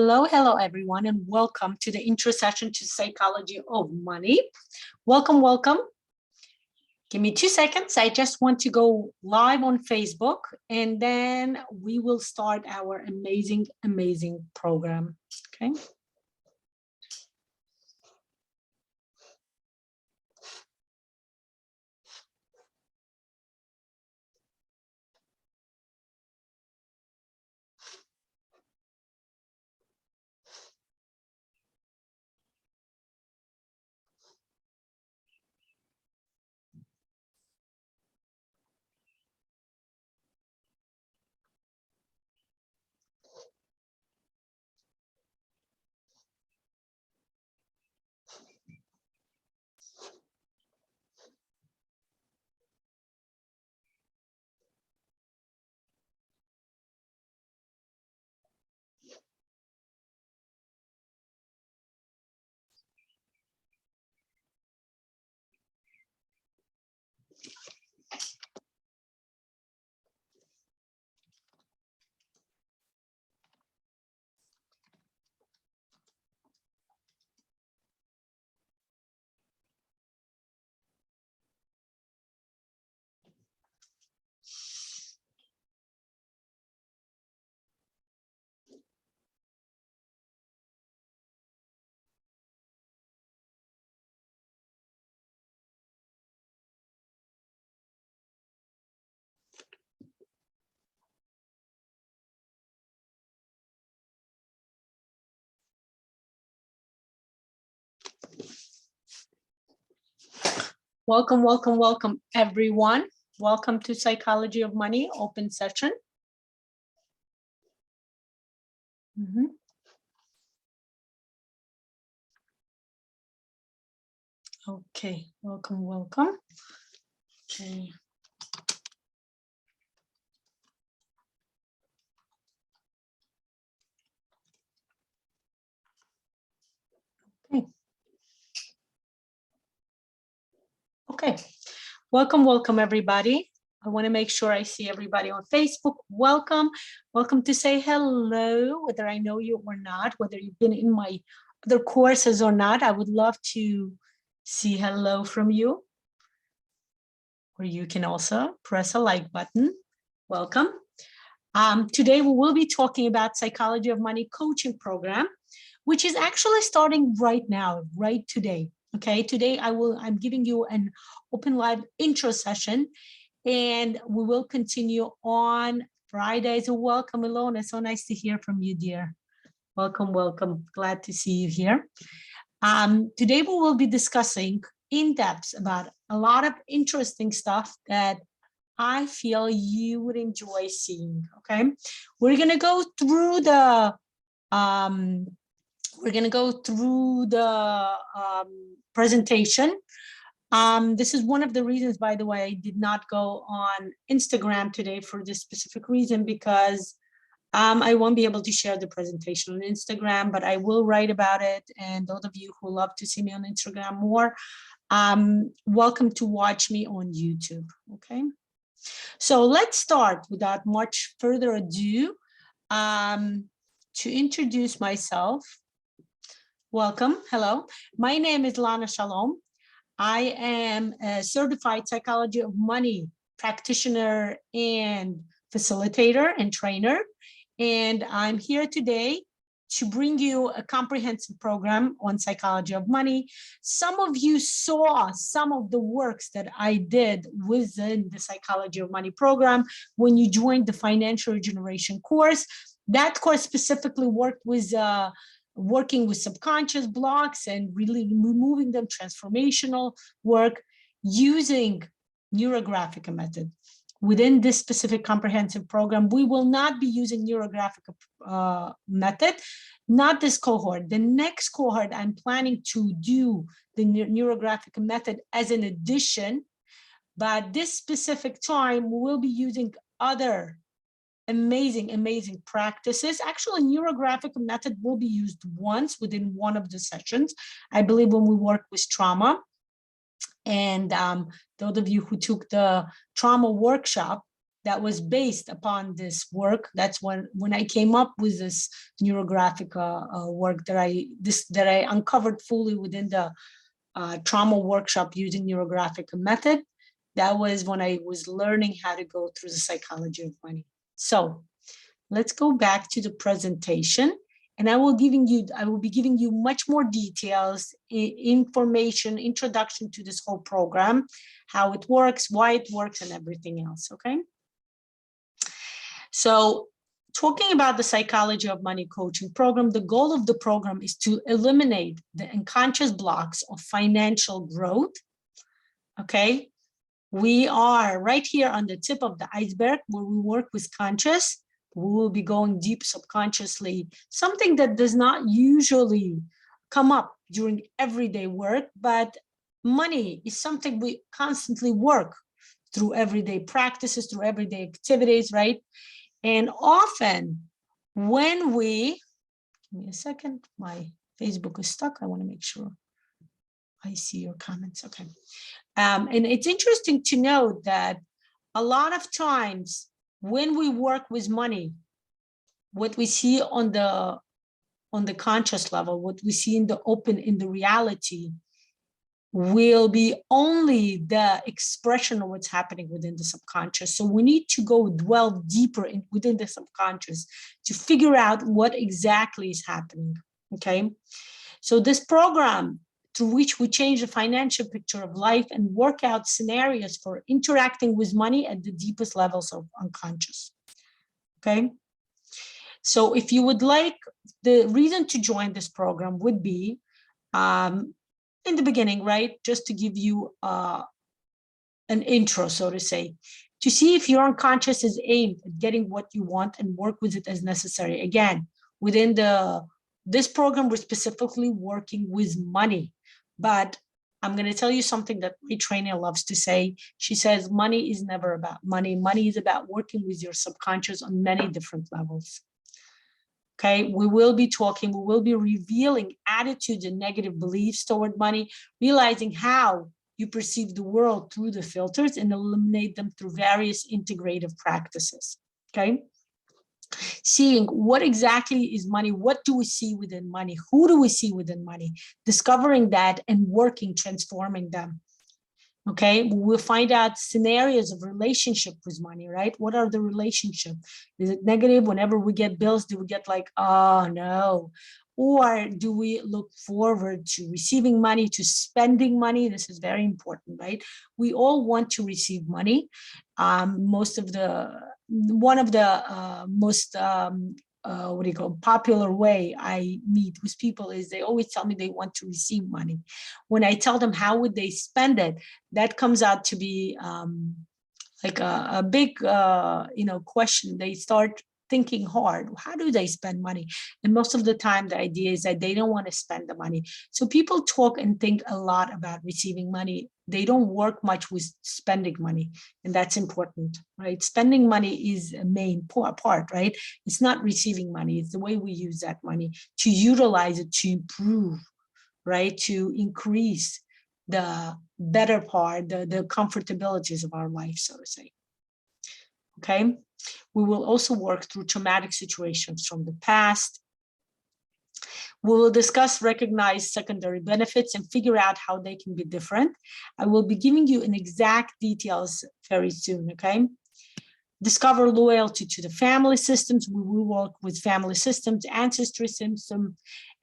Hello, everyone, and welcome to the intro session to Psychology of Money. Welcome. Give me 2 seconds. I just want to go live on Facebook, and then we will start our amazing program. Okay. Welcome, everyone. Welcome to Psychology of Money open session. Okay, welcome. Okay. Okay. Welcome, everybody. I want to make sure I see everybody on Facebook. Welcome to say hello, whether I know you or not, whether you've been in my other courses or not. I would love to see hello from you. Or you can also press a like button. Welcome. Today we will be talking about Psychology of Money coaching program, which is actually starting right now, right today. Okay, today I'm giving you an open live intro session, and we will continue on Fridays. Welcome, Lana. So nice to hear from you, dear. Welcome. Glad to see you here. Today we will be discussing in depth about a lot of interesting stuff that I feel you would enjoy seeing. Okay, we're gonna go through the presentation. This is one of the reasons, by the way, I did not go on Instagram today for this specific reason, because I won't be able to share the presentation on Instagram, but I will write about it. And those of you who love to see me on Instagram more, welcome to watch me on YouTube. Okay. So let's start without much further ado. To introduce myself, welcome, hello. My name is Lana Shalom. I am a certified Psychology of Money practitioner and facilitator and trainer. And I'm here today to bring you a comprehensive program on Psychology of Money. Some of you saw some of the works that I did within the Psychology of Money program when you joined the Financial Regeneration course. That course specifically worked with working with subconscious blocks and really removing them, transformational work using Neurographica method. Within this specific comprehensive program, we will not be using Neurographic method, not this cohort. The next cohort, I'm planning to do the Neurographic method as an addition, but this specific time we will be using other amazing practices. Actually, Neurographic method will be used once within one of the sessions, I believe, when we work with trauma. And those of you who took the trauma workshop, that was based upon this work. That's when I came up with this Neurographica work that I uncovered fully within the trauma workshop using Neurographic method. That was when I was learning how to go through the psychology of money. So let's go back to the presentation, and I will be giving you much more details, information, introduction to this whole program, how it works, why it works, and everything else, okay? So talking about the psychology of money coaching program, the goal of the program is to eliminate the unconscious blocks of financial growth, okay? We are right here on the tip of the iceberg where we work with conscious. We will be going deep subconsciously, something that does not usually come up during everyday work, but money is something we constantly work through everyday practices, through everyday activities, right? And often when we, give me a second, my Facebook is stuck. I want to make sure I see your comments, okay. And it's interesting to note that a lot of times when we work with money, what we see on the conscious level, what we see in the reality, will be only the expression of what's happening within the subconscious. So we need to go dwell deeper within the subconscious to figure out what exactly is happening, okay? So this program, through which we change the financial picture of life and work out scenarios for interacting with money at the deepest levels of unconscious, okay? So if you would like, the reason to join this program would be, in the beginning, right, just to give you an intro, so to say, to see if your unconscious is aimed at getting what you want and work with it as necessary. Again, within this program, we're specifically working with money, but I'm going to tell you something that my trainer loves to say. She says, money is never about money. Money is about working with your subconscious on many different levels. Okay, we will be talking, we will be revealing attitudes and negative beliefs toward money, realizing how you perceive the world through the filters and eliminate them through various integrative practices, okay? Seeing what exactly is money, what do we see within money, who do we see within money, discovering that and working, transforming them. Okay, we'll find out scenarios of relationship with money, right? What are the relationship? Is it negative? Whenever we get bills, do we get like, oh no? Or do we look forward to receiving money, to spending money? This is very important, right? We all want to receive money. One of the most popular way I meet with people is they always tell me they want to receive money. When I tell them how would they spend it, that comes out to be like a big question. They start thinking hard. How do they spend money? And most of the time, the idea is that they don't want to spend the money. So people talk and think a lot about receiving money. They don't work much with spending money. And that's important, right? Spending money is a main part, right? It's not receiving money. It's the way we use that money to utilize it to improve, right? To increase the better part, the comfortabilities of our life, so to say. Okay. We will also work through traumatic situations from the past. We will discuss recognized secondary benefits and figure out how they can be different. I will be giving you an exact details very soon, okay? Discover loyalty to the family systems. We will work with family systems, ancestry systems,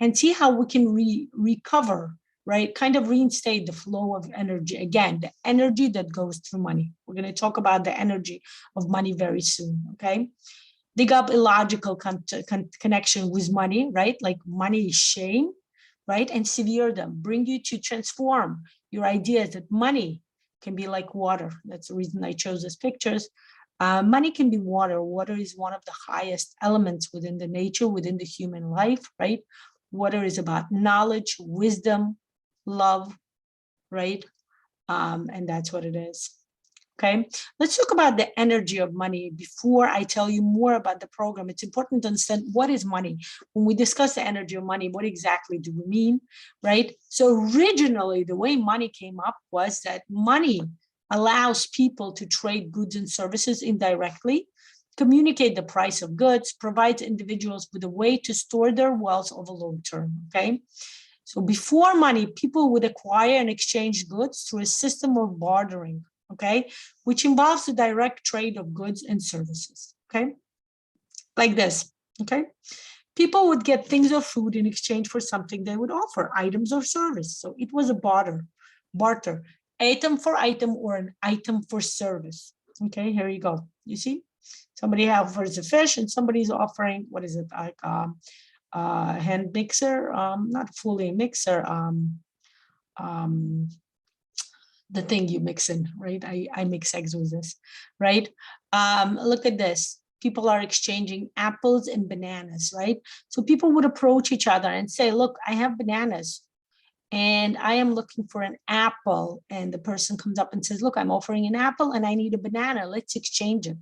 and see how we can recover, right? Kind of reinstate the flow of energy. Again, the energy that goes through money. We're going to talk about the energy of money very soon, okay? Dig up illogical connection with money, right? Like money is shame, right? And severe them. Bring you to transform your ideas that money can be like water. That's the reason I chose these pictures. Money can be water. Water is one of the highest elements within the nature, within the human life, right? Water is about knowledge, wisdom, love, right? And that's what it is. Okay, let's talk about the energy of money. Before I tell you more about the program, it's important to understand what is money. When we discuss the energy of money, what exactly do we mean, right? So originally, the way money came up was that money allows people to trade goods and services indirectly, communicate the price of goods, provides individuals with a way to store their wealth over long term, okay? So before money, people would acquire and exchange goods through a system of bartering, okay? Which involves the direct trade of goods and services, okay? Like this, okay? People would get things or food in exchange for something they would offer, items or service. So it was a barter, item for item or an item for service. Okay, here you go. You see, somebody offers a fish and somebody's offering, what is it, like hand mixer, not fully a mixer, the thing you mix in, right? I mix eggs with this, right? Look at this. People are exchanging apples and bananas, right? So people would approach each other and say, look, I have bananas and I am looking for an apple. And the person comes up and says, look, I'm offering an apple and I need a banana. Let's exchange it,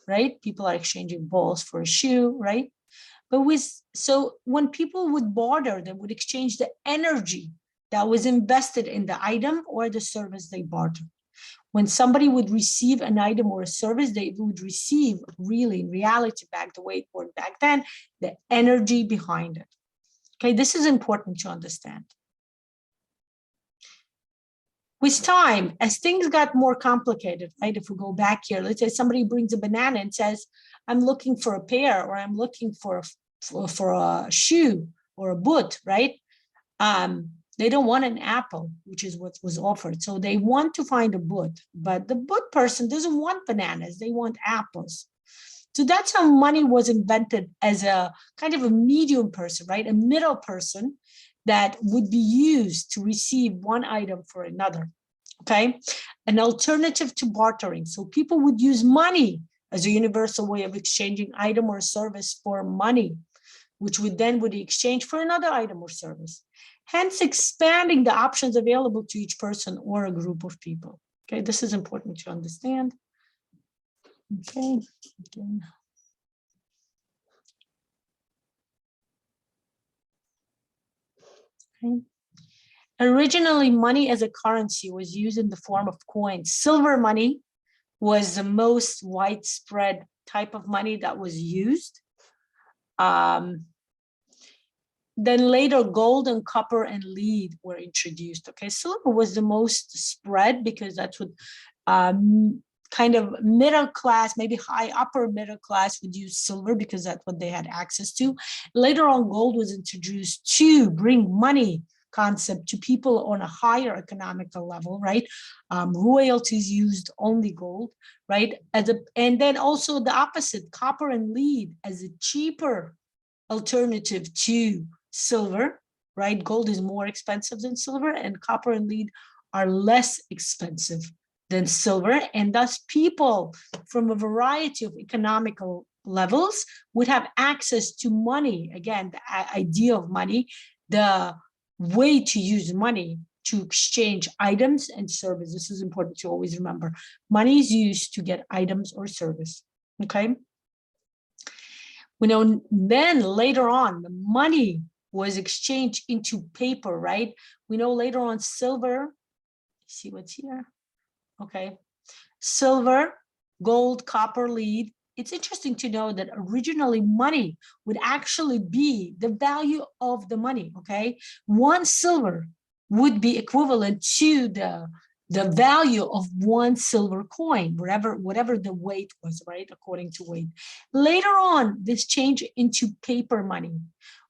right? People are exchanging balls for a shoe, right? But so when people would barter, they would exchange the energy that was invested in the item or the service they bartered. When somebody would receive an item or a service, they would receive really, in reality, back the way it worked back then, the energy behind it. Okay, this is important to understand. With time, as things got more complicated, right? If we go back here, let's say somebody brings a banana and says, I'm looking for a pear, or I'm looking for a shoe or a boot, right? They don't want an apple, which is what was offered. So they want to find a boot, but the boot person doesn't want bananas. They want apples. So that's how money was invented, as a kind of a medium person, right? A middle person that would be used to receive one item for another, okay? An alternative to bartering. So people would use money as a universal way of exchanging item or service for money, which would then be exchanged for another item or service. Hence expanding the options available to each person or a group of people. Okay, this is important to understand. Okay, again. Okay. Originally, money as a currency was used in the form of coins. Silver money was the most widespread type of money that was used. Then later, gold and copper and lead were introduced. Okay, silver was the most spread because that's what kind of middle class, maybe high upper middle class would use silver because that's what they had access to. Later on, gold was introduced to bring money concept to people on a higher economical level, right? Royalties used only gold, right? And then also the opposite, copper and lead as a cheaper alternative to silver, right? Gold is more expensive than silver, and copper and lead are less expensive than silver. And thus people from a variety of economical levels would have access to money. Again, the idea of money, the way to use money to exchange items and service. This is important to always remember. Money is used to get items or service, okay? We know then later on, the money was exchanged into paper, right? We know later on silver, see what's here? Okay, silver, gold, copper, lead. It's interesting to know that originally money would actually be the value of the money, okay? One silver would be equivalent to the value of one silver coin, whatever the weight was, right? According to weight. Later on, this changed into paper money,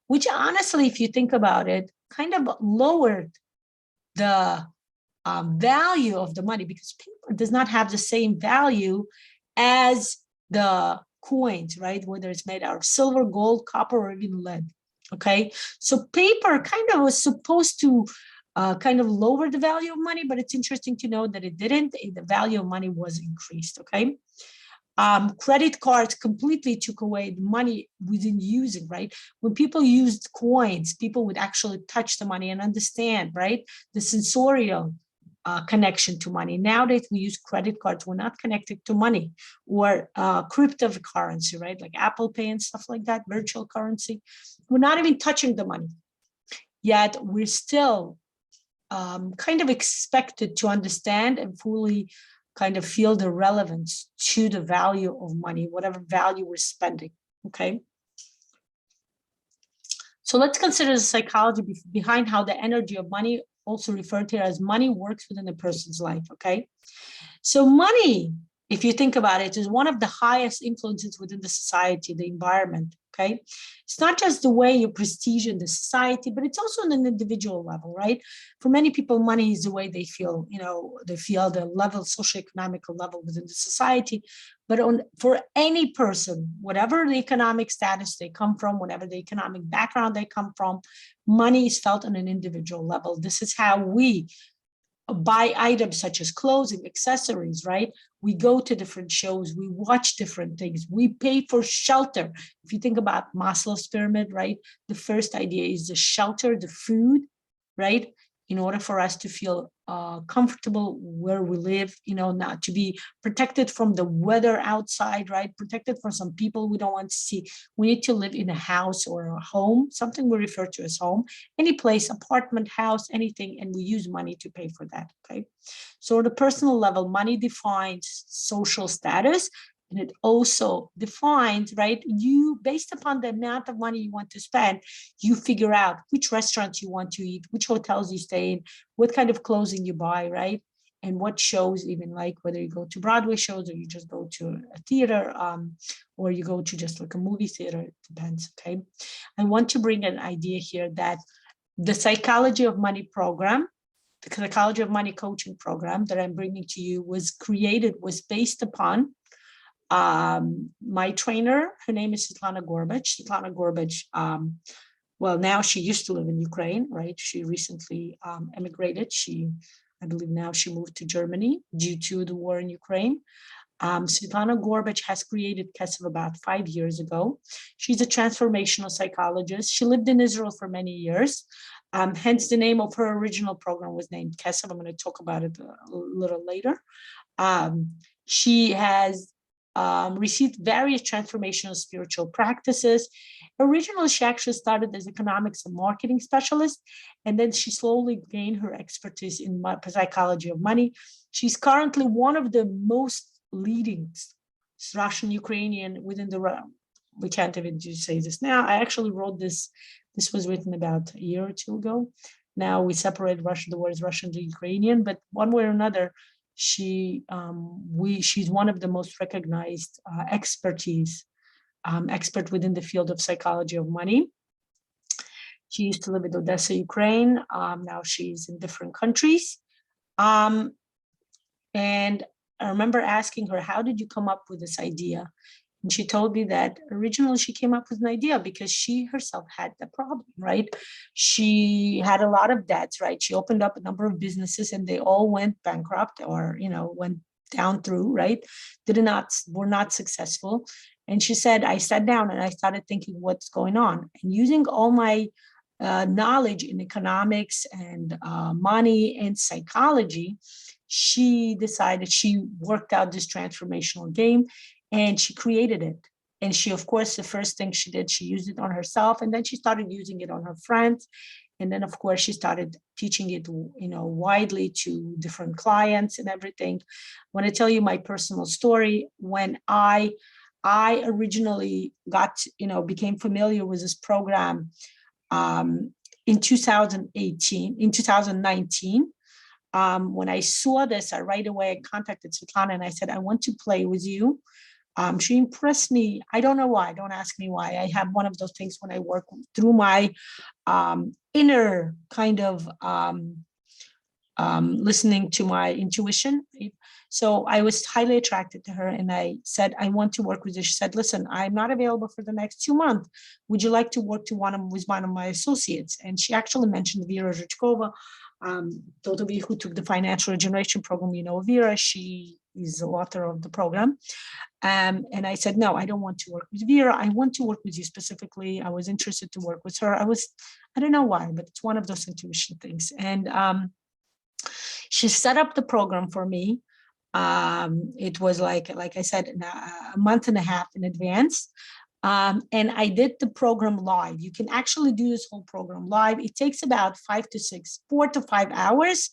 which honestly, if you think about it, kind of lowered the value of the money because paper does not have the same value as the coins, right? Whether it's made out of silver, gold, copper, or even lead, okay? So paper kind of was supposed to kind of lower the value of money, but it's interesting to know that it didn't. The value of money was increased, okay? Credit cards completely took away the money within using, right? When people used coins, people would actually touch the money and understand, right? The sensorial connection to money. Nowadays, we use credit cards. We're not connected to money, or cryptocurrency, right? Like Apple Pay and stuff like that, virtual currency. We're not even touching the money. Yet we're still kind of expected to understand and fully kind of feel the relevance to the value of money, whatever value we're spending, okay? So let's consider the psychology behind how the energy of money, also referred to as money, works within a person's life, okay? So money, if you think about it, is one of the highest influences within the society, the environment, okay? It's not just the way you prestige in the society, but it's also on an individual level, right? For many people, money is the way they feel, they feel the level, socioeconomic level within the society. But for any person, whatever the economic status they come from, whatever the economic background they come from, money is felt on an individual level. This is how we buy items such as clothing, accessories, right? We go to different shows, we watch different things, we pay for shelter. If you think about Maslow's pyramid, right? The first idea is the shelter, the food, right? In order for us to feel comfortable where we live, not to be protected from the weather outside, right? Protected from some people we don't want to see. We need to live in a house or a home, something we refer to as home, any place, apartment, house, anything, and we use money to pay for that, okay? So at a personal level, money defines social status, and it also defines, right, you, based upon the amount of money you want to spend, you figure out which restaurants you want to eat, which hotels you stay in, what kind of clothing you buy, right? And what shows, even like whether you go to Broadway shows or you just go to a theater, or you go to just like a movie theater, it depends, okay? I want to bring an idea here that the Psychology of Money program, the Psychology of Money coaching program that I'm bringing to you was based upon my trainer. Her name is Lana. Well, now she used to live in Ukraine, right? She recently emigrated. I believe now she moved to Germany due to the war in Ukraine. Svetlana Gorbach has created Kesef about 5 years ago. She's a transformational psychologist. She lived in Israel for many years. Hence the name of her original program was named Kesef. I'm going to talk about it a little later. She has received various transformational spiritual practices. Originally, she actually started as economics and marketing specialist, and then she slowly gained her expertise in psychology of money. She's currently one of the most leading Russian Ukrainian within the realm. We can't even say this now. I actually wrote this. This was written about a year or two ago. Now we separate the words Russian to Ukrainian, but one way or another, she's one of the most recognized expert within the field of psychology of money. She used to live in Odessa, Ukraine. Now she's in different countries. And I remember asking her, how did you come up with this idea? And she told me that originally she came up with an idea because she herself had the problem, right? She had a lot of debts, right? She opened up a number of businesses and they all went bankrupt or, went down through, right? Were not successful. And she said, I sat down and I started thinking what's going on. And using all my knowledge in economics and money and psychology, she decided, she worked out this transformational game and she created it. And she, of course, the first thing she did, she used it on herself, and then she started using it on her friends. And then, of course, she started teaching it, widely to different clients and everything. I want to tell you my personal story. When I originally became familiar with this program in 2019, when I saw this, I right away contacted Svetlana and I said, I want to play with you. She impressed me. I don't know why. Don't ask me why. I have one of those things when I work through my inner kind of listening to my intuition. So I was highly attracted to her and I said, I want to work with you. She said, listen, I'm not available for the next 2 months. Would you like to work with one of my associates? And she actually mentioned Vera Zhitchkova. Those of you who took the financial regeneration program, Vera, she is the author of the program. And I said, no, I don't want to work with Vera. I want to work with you specifically. I was interested to work with her. I don't know why, but it's one of those intuition things. And she set up the program for me. It was like I said, a month and a half in advance. And I did the program live. You can actually do this whole program live. It takes about 4 to 5 hours.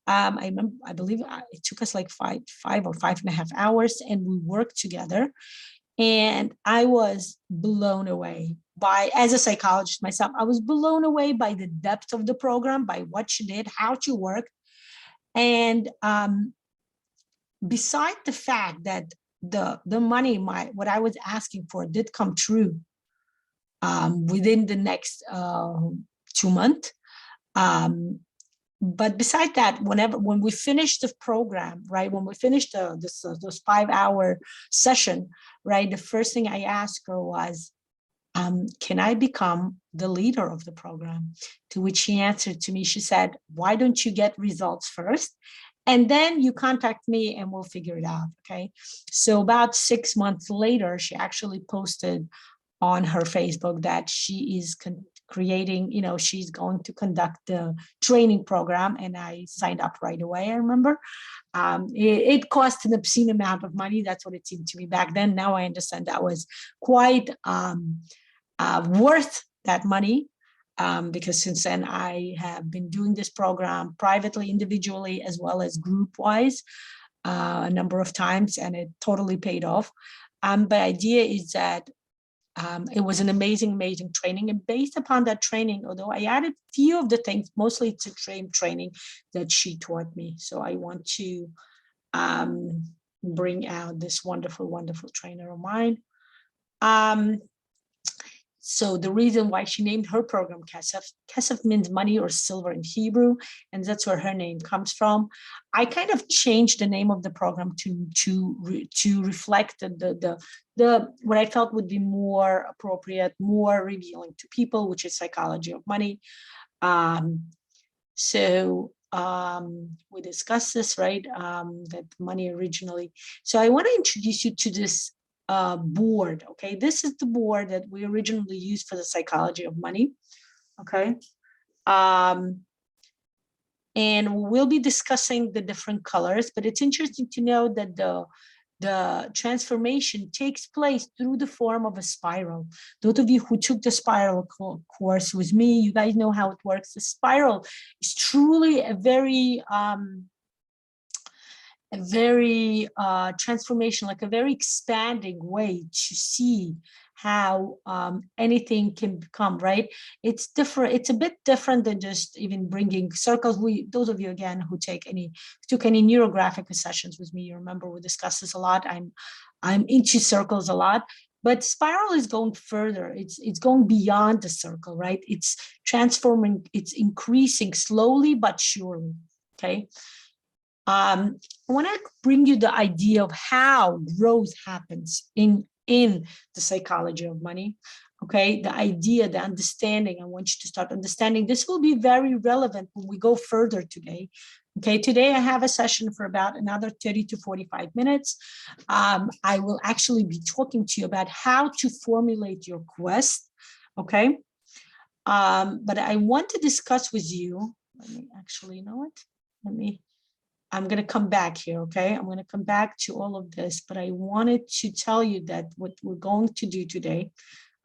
I believe it took us like five or 5.5 hours, and we worked together. And I was blown away by, as a psychologist myself, I was blown away by the depth of the program, by what she did, how she worked. And beside the fact that the money, what I was asking for did come true within the next 2 months. But beside that, when we finished the program, right, when we finished those 5-hour session, right, the first thing I asked her was, can I become the leader of the program? To which she answered to me, she said, why don't you get results first? And then you contact me and we'll figure it out, okay? So about 6 months later, she actually posted on her Facebook that she is creating, she's going to conduct the training program, and I signed up right away, I remember. It cost an obscene amount of money. That's what it seemed to me back then. Now I understand that was quite worth that money, because since then I have been doing this program privately, individually, as well as group-wise a number of times, and it totally paid off. The idea is that it was an amazing training, and based upon that training, although I added few of the things, mostly it's a training that she taught me. So I want to bring out this wonderful trainer of mine. So the reason why she named her program Kesef means money or silver in Hebrew, and that's where her name comes from. I kind of changed the name of the program to reflect the what I felt would be more appropriate, more revealing to people, which is psychology of money. We discussed this, right? That money originally. So I want to introduce you to this board. Okay, this is the board that we originally used for the psychology of money. Okay, and we'll be discussing the different colors, but it's interesting to know that the transformation takes place through the form of a spiral. Those of you who took the spiral course with me, you guys know how it works. The spiral is truly a very transformation, like a very expanding way to see how anything can become, right? It's different. It's a bit different than just even bringing circles. Those of you again who took any neurographic sessions with me, you remember we discussed this a lot. I'm into circles a lot, but spiral is going further. It's going beyond the circle, right? It's transforming. It's increasing slowly but surely. Okay. I want to bring you the idea of how growth happens in the psychology of money. Okay, the idea, the understanding. I want you to start understanding. This will be very relevant when we go further today. Okay, today I have a session for about another 30 to 45 minutes. I will actually be talking to you about how to formulate your quest. Okay, but I want to discuss with you. Let me actually, you know what? I'm going to come back here, okay? I'm going to come back to all of this, but I wanted to tell you that what we're going to do today,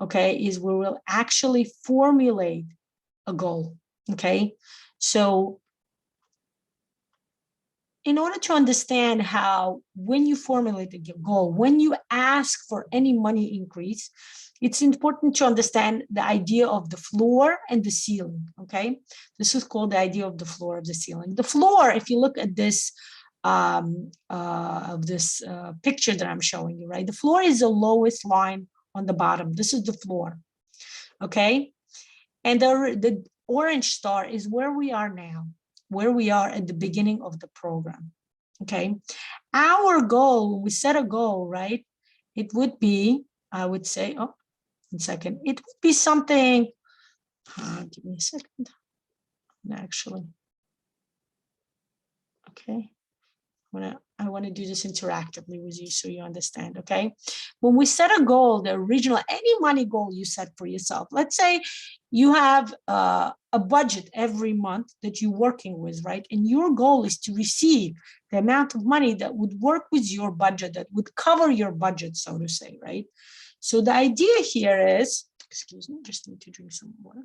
okay, is we will actually formulate a goal, okay? So in order to understand how, when you formulate a goal, when you ask for any money increase, it's important to understand the idea of the floor and the ceiling, okay? This is called the idea of the floor of the ceiling. The floor, if you look at this, picture that I'm showing you, right? The floor is the lowest line on the bottom. This is the floor, okay? And the orange star is where we are now, where we are at the beginning of the program, okay? Our goal, when we set a goal, right? It would be, I would say, oh, 1 second. It would be something, give me a second, actually. Okay, I want to do this interactively with you so you understand, okay? When we set a goal, the original, any money goal you set for yourself, let's say you have a budget every month that you're working with, right? And your goal is to receive the amount of money that would work with your budget, that would cover your budget, so to say, right? So the idea here is, excuse me, just need to drink some water.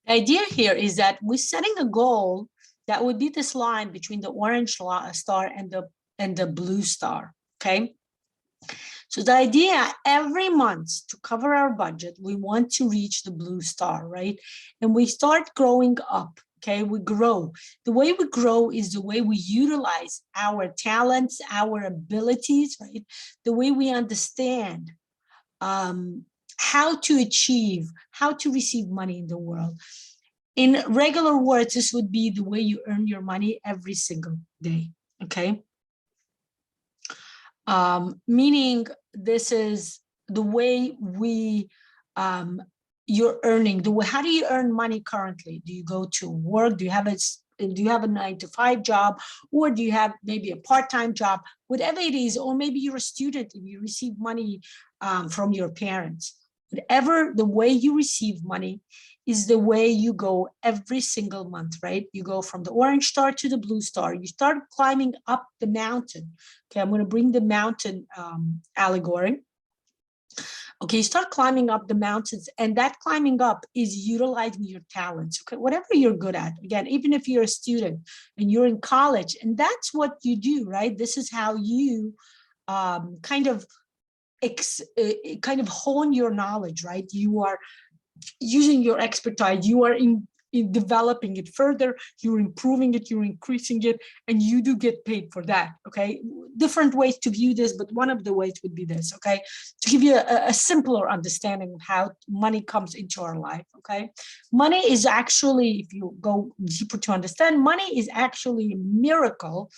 The idea here is that we're setting a goal that would be this line between the orange star and the blue star, okay? So the idea every month to cover our budget, we want to reach the blue star, right? And we start growing up, okay? We grow. The way we grow is the way we utilize our talents, our abilities, right? The way we understand how to achieve, how to receive money in the world. In regular words, this would be the way you earn your money every single day, okay? Meaning this is the way you're earning. How do you earn money currently? Do you go to work? Do you have a 9-to-5 job, or do you have maybe a part-time job? Whatever it is, or maybe you're a student and you receive money from your parents. Whatever the way you receive money is the way you go every single month, right? You go from the orange star to the blue star. You start climbing up the mountain. Okay, I'm going to bring the mountain allegory. Okay, you start climbing up the mountains, and that climbing up is utilizing your talents, okay, whatever you're good at. Again, even if you're a student and you're in college, and that's what you do, right? This is how you kind of hone your knowledge, right? You are using your expertise, you are in developing it further, you're improving it, you're increasing it, and you do get paid for that, okay? Different ways to view this, but one of the ways would be this, okay? To give you a simpler understanding of how money comes into our life, okay? Money is actually, if you go deeper to understand, money is actually a miracle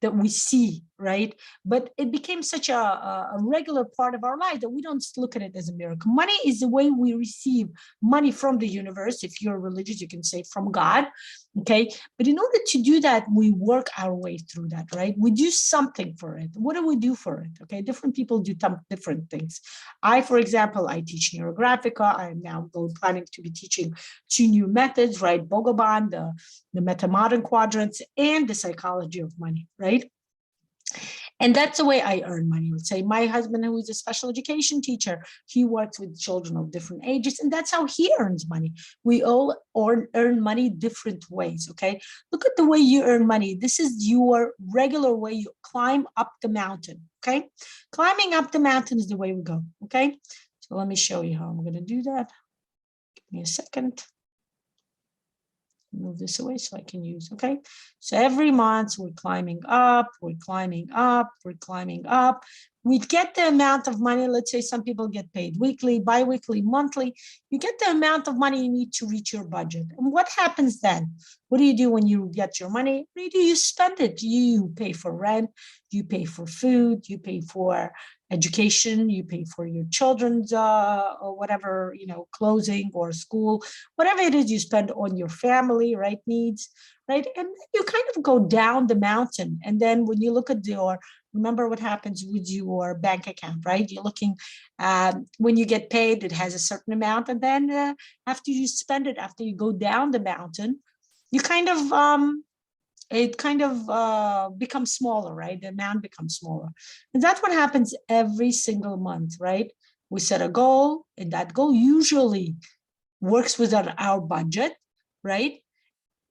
that we see, right? But it became such a regular part of our life that we don't look at it as a miracle. Money is the way we receive money from the universe. If you're religious, you can say from God, okay? But in order to do that, we work our way through that, right? We do something for it. What do we do for it, okay? Different people do different things. For example, I teach Neurographica. I am now planning to be teaching 2 new methods, right? Bogoban, the meta-modern quadrants, and the psychology of money, right? And that's the way I earn money. Let's say my husband, who is a special education teacher, he works with children of different ages, and that's how he earns money. We all earn money different ways, okay? Look at the way you earn money. This is your regular way you climb up the mountain, okay? Climbing up the mountain is the way we go, okay? So let me show you how I'm going to do that. Give me a second. Move this away so I can use, okay? So every month we're climbing up, we're climbing up, we're climbing up. We get the amount of money. Let's say some people get paid weekly, bi-weekly, monthly. You get the amount of money you need to reach your budget. And what happens then? What do you do when you get your money? What do you do? You spend it. You pay for rent, you pay for food, you pay for education, you pay for your children's or whatever, you know, clothing or school, whatever it is you spend on your family, right, needs, right? And you kind of go down the mountain. And then when you look at remember what happens with your bank account, right? You're looking, when you get paid, it has a certain amount. And then after you spend it, after you go down the mountain, you kind of, it kind of becomes smaller, right? The amount becomes smaller. And that's what happens every single month, right? We set a goal, and that goal usually works within our budget, right?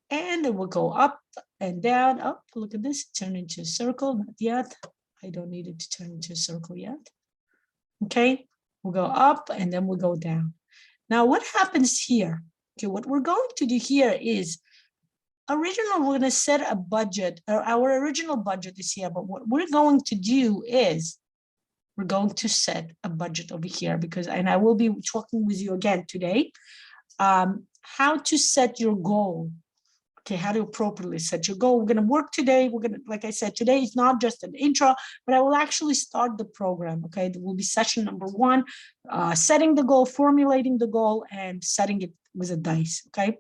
And it will go up and down. Oh, look at this, turn into a circle. Not yet. I don't need it to turn into a circle yet. Okay, we'll go up and then we'll go down. Now, what happens here? Okay, what we're going to do here is, we're going to set a budget, or our original budget is here, but what we're going to do is we're going to set a budget over here, because, and I will be talking with you again today, how to set your goal. Okay, how to appropriately set your goal. We're going to work today. We're going to, like I said, today is not just an intro, but I will actually start the program. Okay, there will be session number 1, setting the goal, formulating the goal, and setting it with a dice. Okay.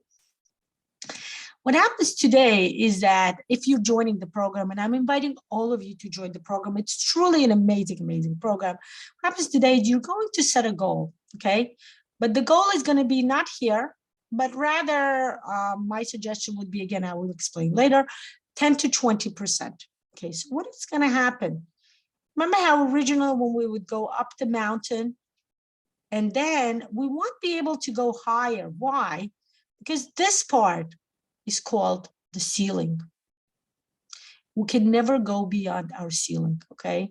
What happens today is that if you're joining the program, and I'm inviting all of you to join the program, it's truly an amazing, amazing program. What happens today is you're going to set a goal, okay? But the goal is going to be not here. but rather my suggestion would be, again, I will explain later, 10 to 20%. Okay, so what is going to happen? Remember how originally when we would go up the mountain, and then we won't be able to go higher. Why? Because this part is called the ceiling. We can never go beyond our ceiling, okay?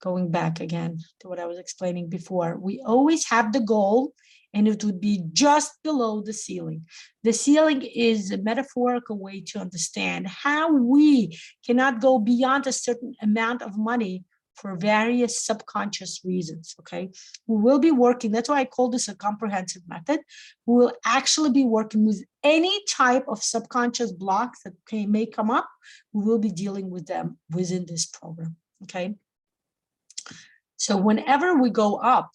Going back again to what I was explaining before, we always have the goal, and it would be just below the ceiling. The ceiling is a metaphorical way to understand how we cannot go beyond a certain amount of money for various subconscious reasons, okay? We will be working, that's why I call this a comprehensive method. We will actually be working with any type of subconscious blocks that may come up. We will be dealing with them within this program, okay? So whenever we go up,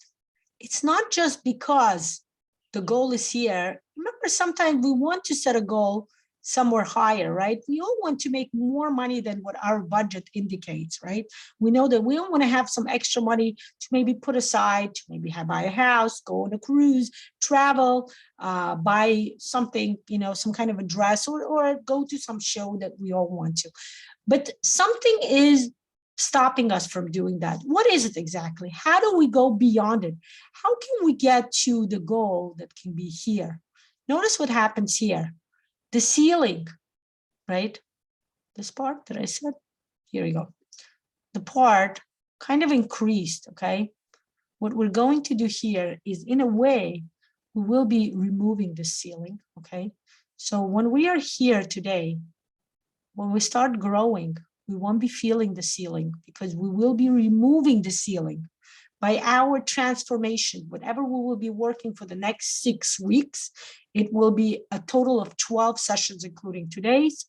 it's not just because the goal is here. Remember, sometimes we want to set a goal somewhere higher, right? We all want to make more money than what our budget indicates, right? We know that we don't want to have some extra money to maybe put aside, to maybe buy a house, go on a cruise, travel, buy something, you know, some kind of a dress, or go to some show that we all want to. But something is stopping us from doing that. What is it exactly? How do we go beyond it? How can we get to the goal that can be here? Notice what happens here. The ceiling, right? This part that I said, here we go. The part kind of increased, okay? What we're going to do here is, in a way, we will be removing the ceiling, okay? So when we are here today, when we start growing, we won't be feeling the ceiling because we will be removing the ceiling by our transformation. Whatever we will be working for the next 6 weeks, it will be a total of 12 sessions, including today's,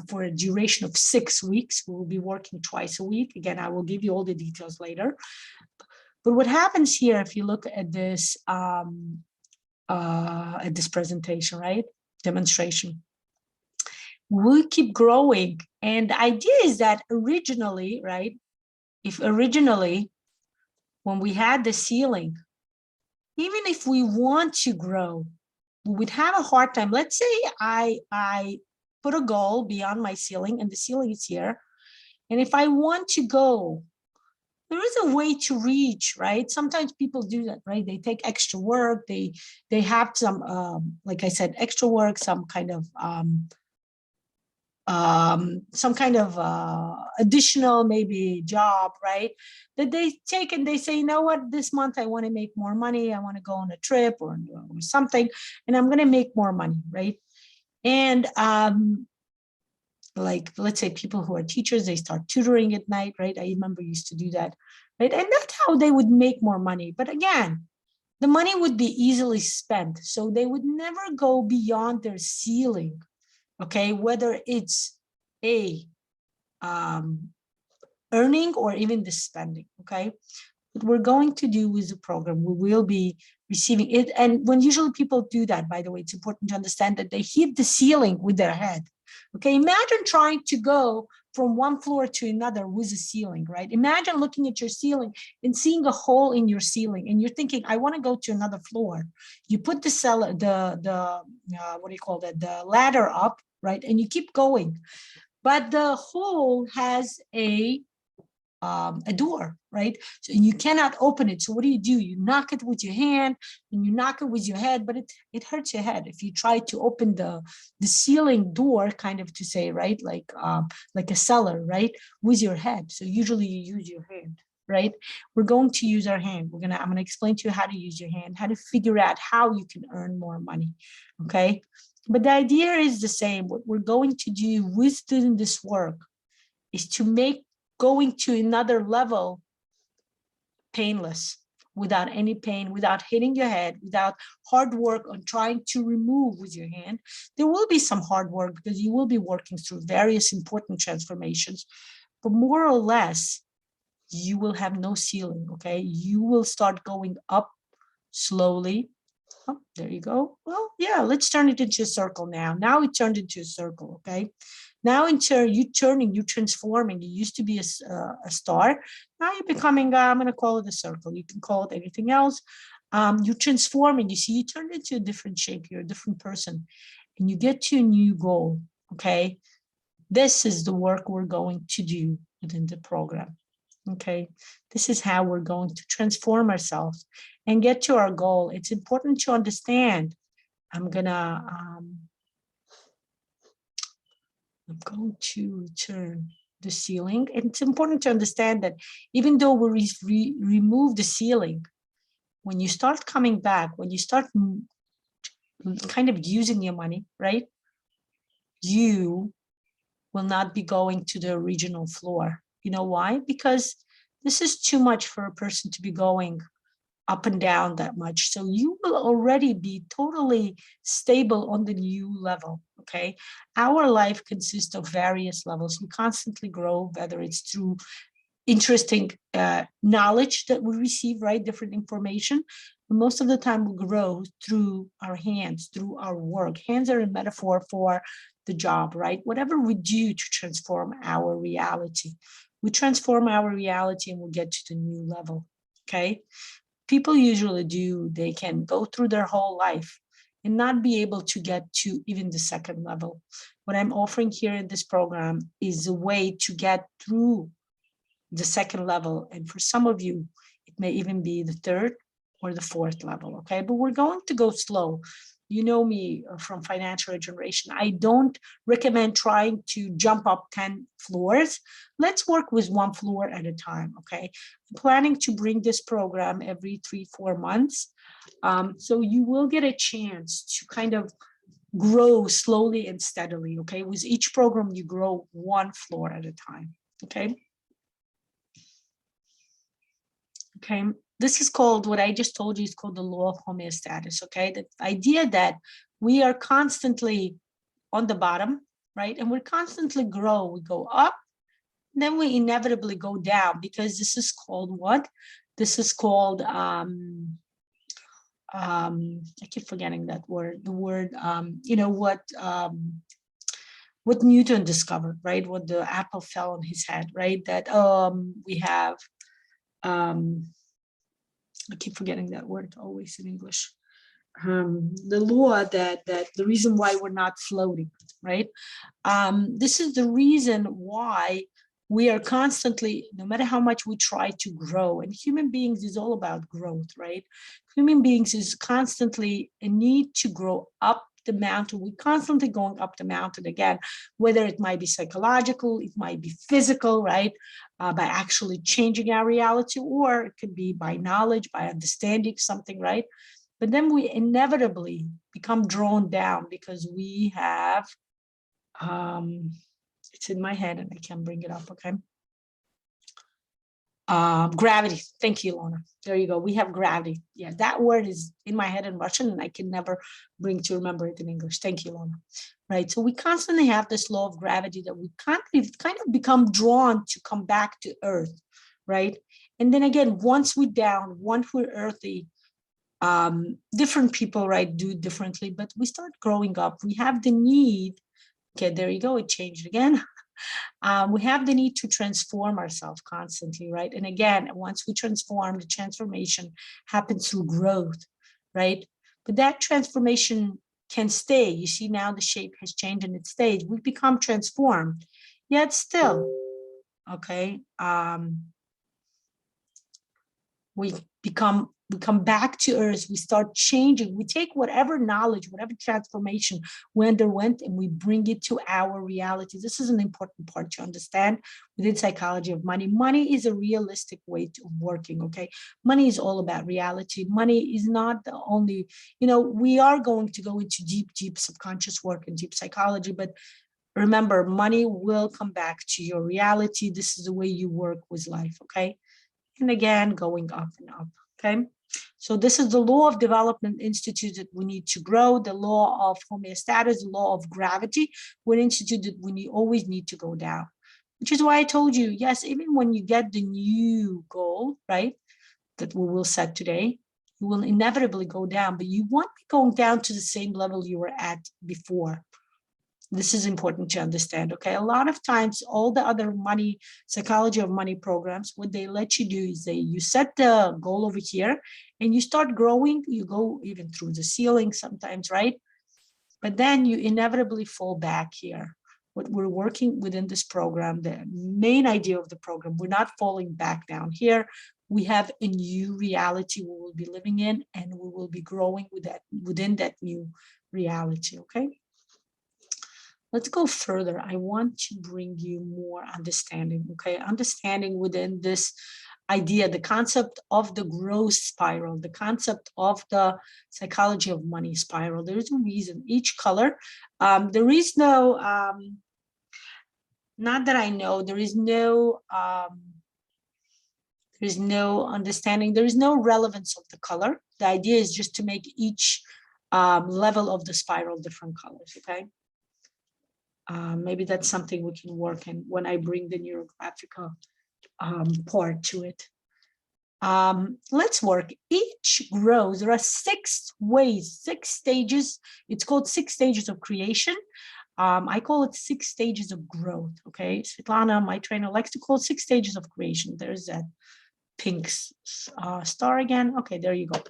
for a duration of 6 weeks. We will be working twice a week. Again, I will give you all the details later. But what happens here, if you look at this presentation, right? Demonstration. We keep growing. And the idea is that originally, right? If originally, when we had the ceiling, even if we want to grow, we would have a hard time. Let's say I put a goal beyond my ceiling, and the ceiling is here. And if I want to go, there is a way to reach, right? Sometimes people do that, right? They take extra work. They have some, like I said, extra work, some kind of additional maybe job, right? That they take and they say, you know what, this month I want to make more money. I want to go on a trip or something, and I'm going to make more money, right? And like, let's say people who are teachers, they start tutoring at night, right? I remember used to do that, right? And that's how they would make more money. But again, the money would be easily spent. So they would never go beyond their ceiling, okay? Whether it's a earning or even the spending, okay? What we're going to do with the program, we will be receiving it. And when usually people do that, by the way, it's important to understand that they hit the ceiling with their head. Okay, imagine trying to go from one floor to another with a ceiling, right? Imagine looking at your ceiling and seeing a hole in your ceiling, and you're thinking, I want to go to another floor. You put the what do you call that? The ladder up, right? And you keep going, but the hole has a door, right? So you cannot open it. So what do? You knock it with your hand and you knock it with your head, but it hurts your head if you try to open the ceiling door, kind of to say, right? Like a cellar, right? With your head. So usually you use your hand, right? We're going to use our hand. I'm going to explain to you how to use your hand, how to figure out how you can earn more money, okay? But the idea is the same. What we're going to do with doing this work is to make going to another level painless, without any pain, without hitting your head, without hard work on trying to remove with your hand. There will be some hard work because you will be working through various important transformations, but more or less, you will have no ceiling, okay? You will start going up slowly. Oh, there you go. Well, yeah, let's turn it into a circle now. Now it turned into a circle, okay? Now in turn, you're transforming. You used to be a star. Now you're becoming, I'm going to call it a circle. You can call it anything else. you transform and you see you turn into a different shape. You're a different person and you get to a new goal. Okay. This is the work we're going to do within the program. Okay. This is how we're going to transform ourselves and get to our goal. It's important to understand. I'm going to turn the ceiling. And it's important to understand that even though we remove the ceiling, when you start coming back, when you start kind of using your money, right? You will not be going to the original floor. You know why? Because this is too much for a person to be going up and down that much. So you will already be totally stable on the new level, okay? Our life consists of various levels. We constantly grow, whether it's through interesting knowledge that we receive, right? Different information. But most of the time we grow through our hands, through our work. Hands are a metaphor for the job, right? Whatever we do to transform our reality. We transform our reality and we get to the new level, okay? People usually do, they can go through their whole life and not be able to get to even the second level. What I'm offering here in this program is a way to get through the second level. And for some of you, it may even be the third or the fourth level, okay? But we're going to go slow. You know me from financial generation. I don't recommend trying to jump up 10 floors. Let's work with one floor at a time, okay? I'm planning to bring this program every 3-4 months. So you will get a chance to kind of grow slowly and steadily, okay? With each program, you grow one floor at a time, okay? Okay, this is called, what I just told you is called the law of homeostasis, okay? The idea that we are constantly on the bottom, right? And we constantly grow, we go up, then we inevitably go down because this is called what? This is called, I keep forgetting that word, the word, you know, what Newton discovered, right? What the apple fell on his head, right? That we have, I keep forgetting that word always in English. The law that the reason why we're not floating, right? This is the reason why we are constantly, no matter how much we try to grow, and human beings is all about growth, right? Human beings is constantly a need to grow up the mountain. We're constantly going up the mountain again, whether it might be psychological, it might be physical, right? By actually changing our reality, or it could be by knowledge, by understanding something, right? But then we inevitably become drawn down because we have, it's in my head and I can't bring it up, okay? Gravity. Thank you, Lana. There you go. We have gravity. Yeah, that word is in my head in Russian and I can never bring to remember it in English. Thank you, Lana. Right. So we constantly have this law of gravity that we kind of become drawn to come back to earth, right? And then again, once we're down, once we're earthy, different people, right, do differently, but we start growing up. We have the need. Okay, there you go. It changed again. We have the need to transform ourselves constantly, right? And again, once we transform, the transformation happens through growth, right? But that transformation can stay. You see now the shape has changed and it stays. We become transformed, yet still, okay, we come back to earth, we start changing, we take whatever knowledge, whatever transformation we underwent, and we bring it to our reality. This is an important part to understand within psychology of money. Money is a realistic way of working, okay? Money is all about reality. Money is not the only, you know, we are going to go into deep subconscious work and deep psychology, but remember, money will come back to your reality. This is the way you work with life, okay? And again, going up and up, okay? So this is the law of development instituted. We need to grow. The law of homeostasis, the law of gravity, we're instituted. We always need to go down, which is why I told you, yes, even when you get the new goal, right, that we will set today, you will inevitably go down, but you won't be going down to the same level you were at before. This is important to understand, okay? A lot of times, all the other money, psychology of money programs, what they let you do is you set the goal over here and you start growing. You go even through the ceiling sometimes, right? But then you inevitably fall back here. What we're working within this program, the main idea of the program, we're not falling back down here. We have a new reality we will be living in, and we will be growing with that within that new reality, okay? Let's go further. I want to bring you more understanding, okay? Understanding within this idea, the concept of the growth spiral, the concept of the psychology of money spiral. There is a reason. Each color, there is no, not that I know, there is no understanding, there is no relevance of the color. The idea is just to make each level of the spiral different colors, okay? Maybe that's something we can work in when I bring the Neurographica part to it. Let's work. Each grows. There are 6 ways, 6 stages. It's called 6 stages of creation. I call it 6 stages of growth. Okay, Svetlana, my trainer, likes to call it 6 stages of creation. There's that pink star again. Okay, there you go.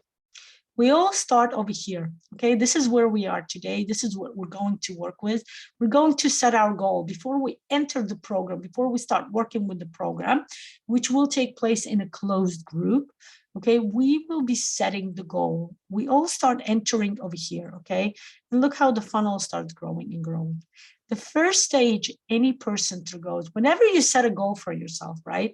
We all start over here, okay? This is where we are today. This is what we're going to work with. We're going to set our goal before we enter the program, before we start working with the program, which will take place in a closed group, okay? We will be setting the goal. We all start entering over here, okay? And look how the funnel starts growing and growing. The first stage any person goes, whenever you set a goal for yourself, right?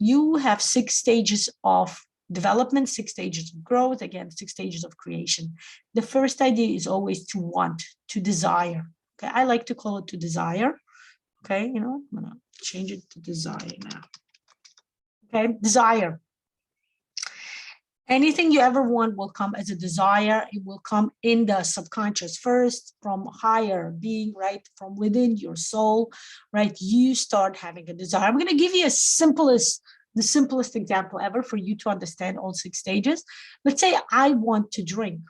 You have 6 stages of development, 6 stages of growth, again, 6 stages of creation. The first idea is always to want, to desire. Okay, I like to call it to desire. Okay, you know, I'm gonna change it to desire now. Okay, desire. Anything you ever want will come as a desire. It will come in the subconscious first, from higher being, right? From within your soul, right? You start having a desire. I'm gonna give you the simplest example ever for you to understand all 6 stages. Let's say I want to drink,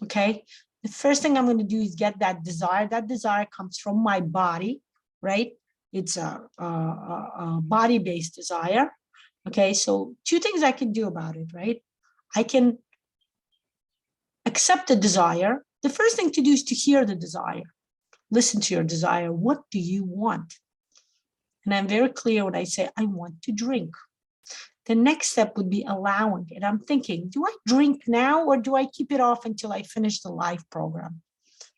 okay? The first thing I'm going to do is get that desire. That desire comes from my body, right? It's a body-based desire, okay? So 2 things I can do about it, right? I can accept the desire. The first thing to do is to hear the desire. Listen to your desire. What do you want? And I'm very clear when I say, I want to drink. The next step would be allowing it. I'm thinking, do I drink now or do I keep it off until I finish the live program,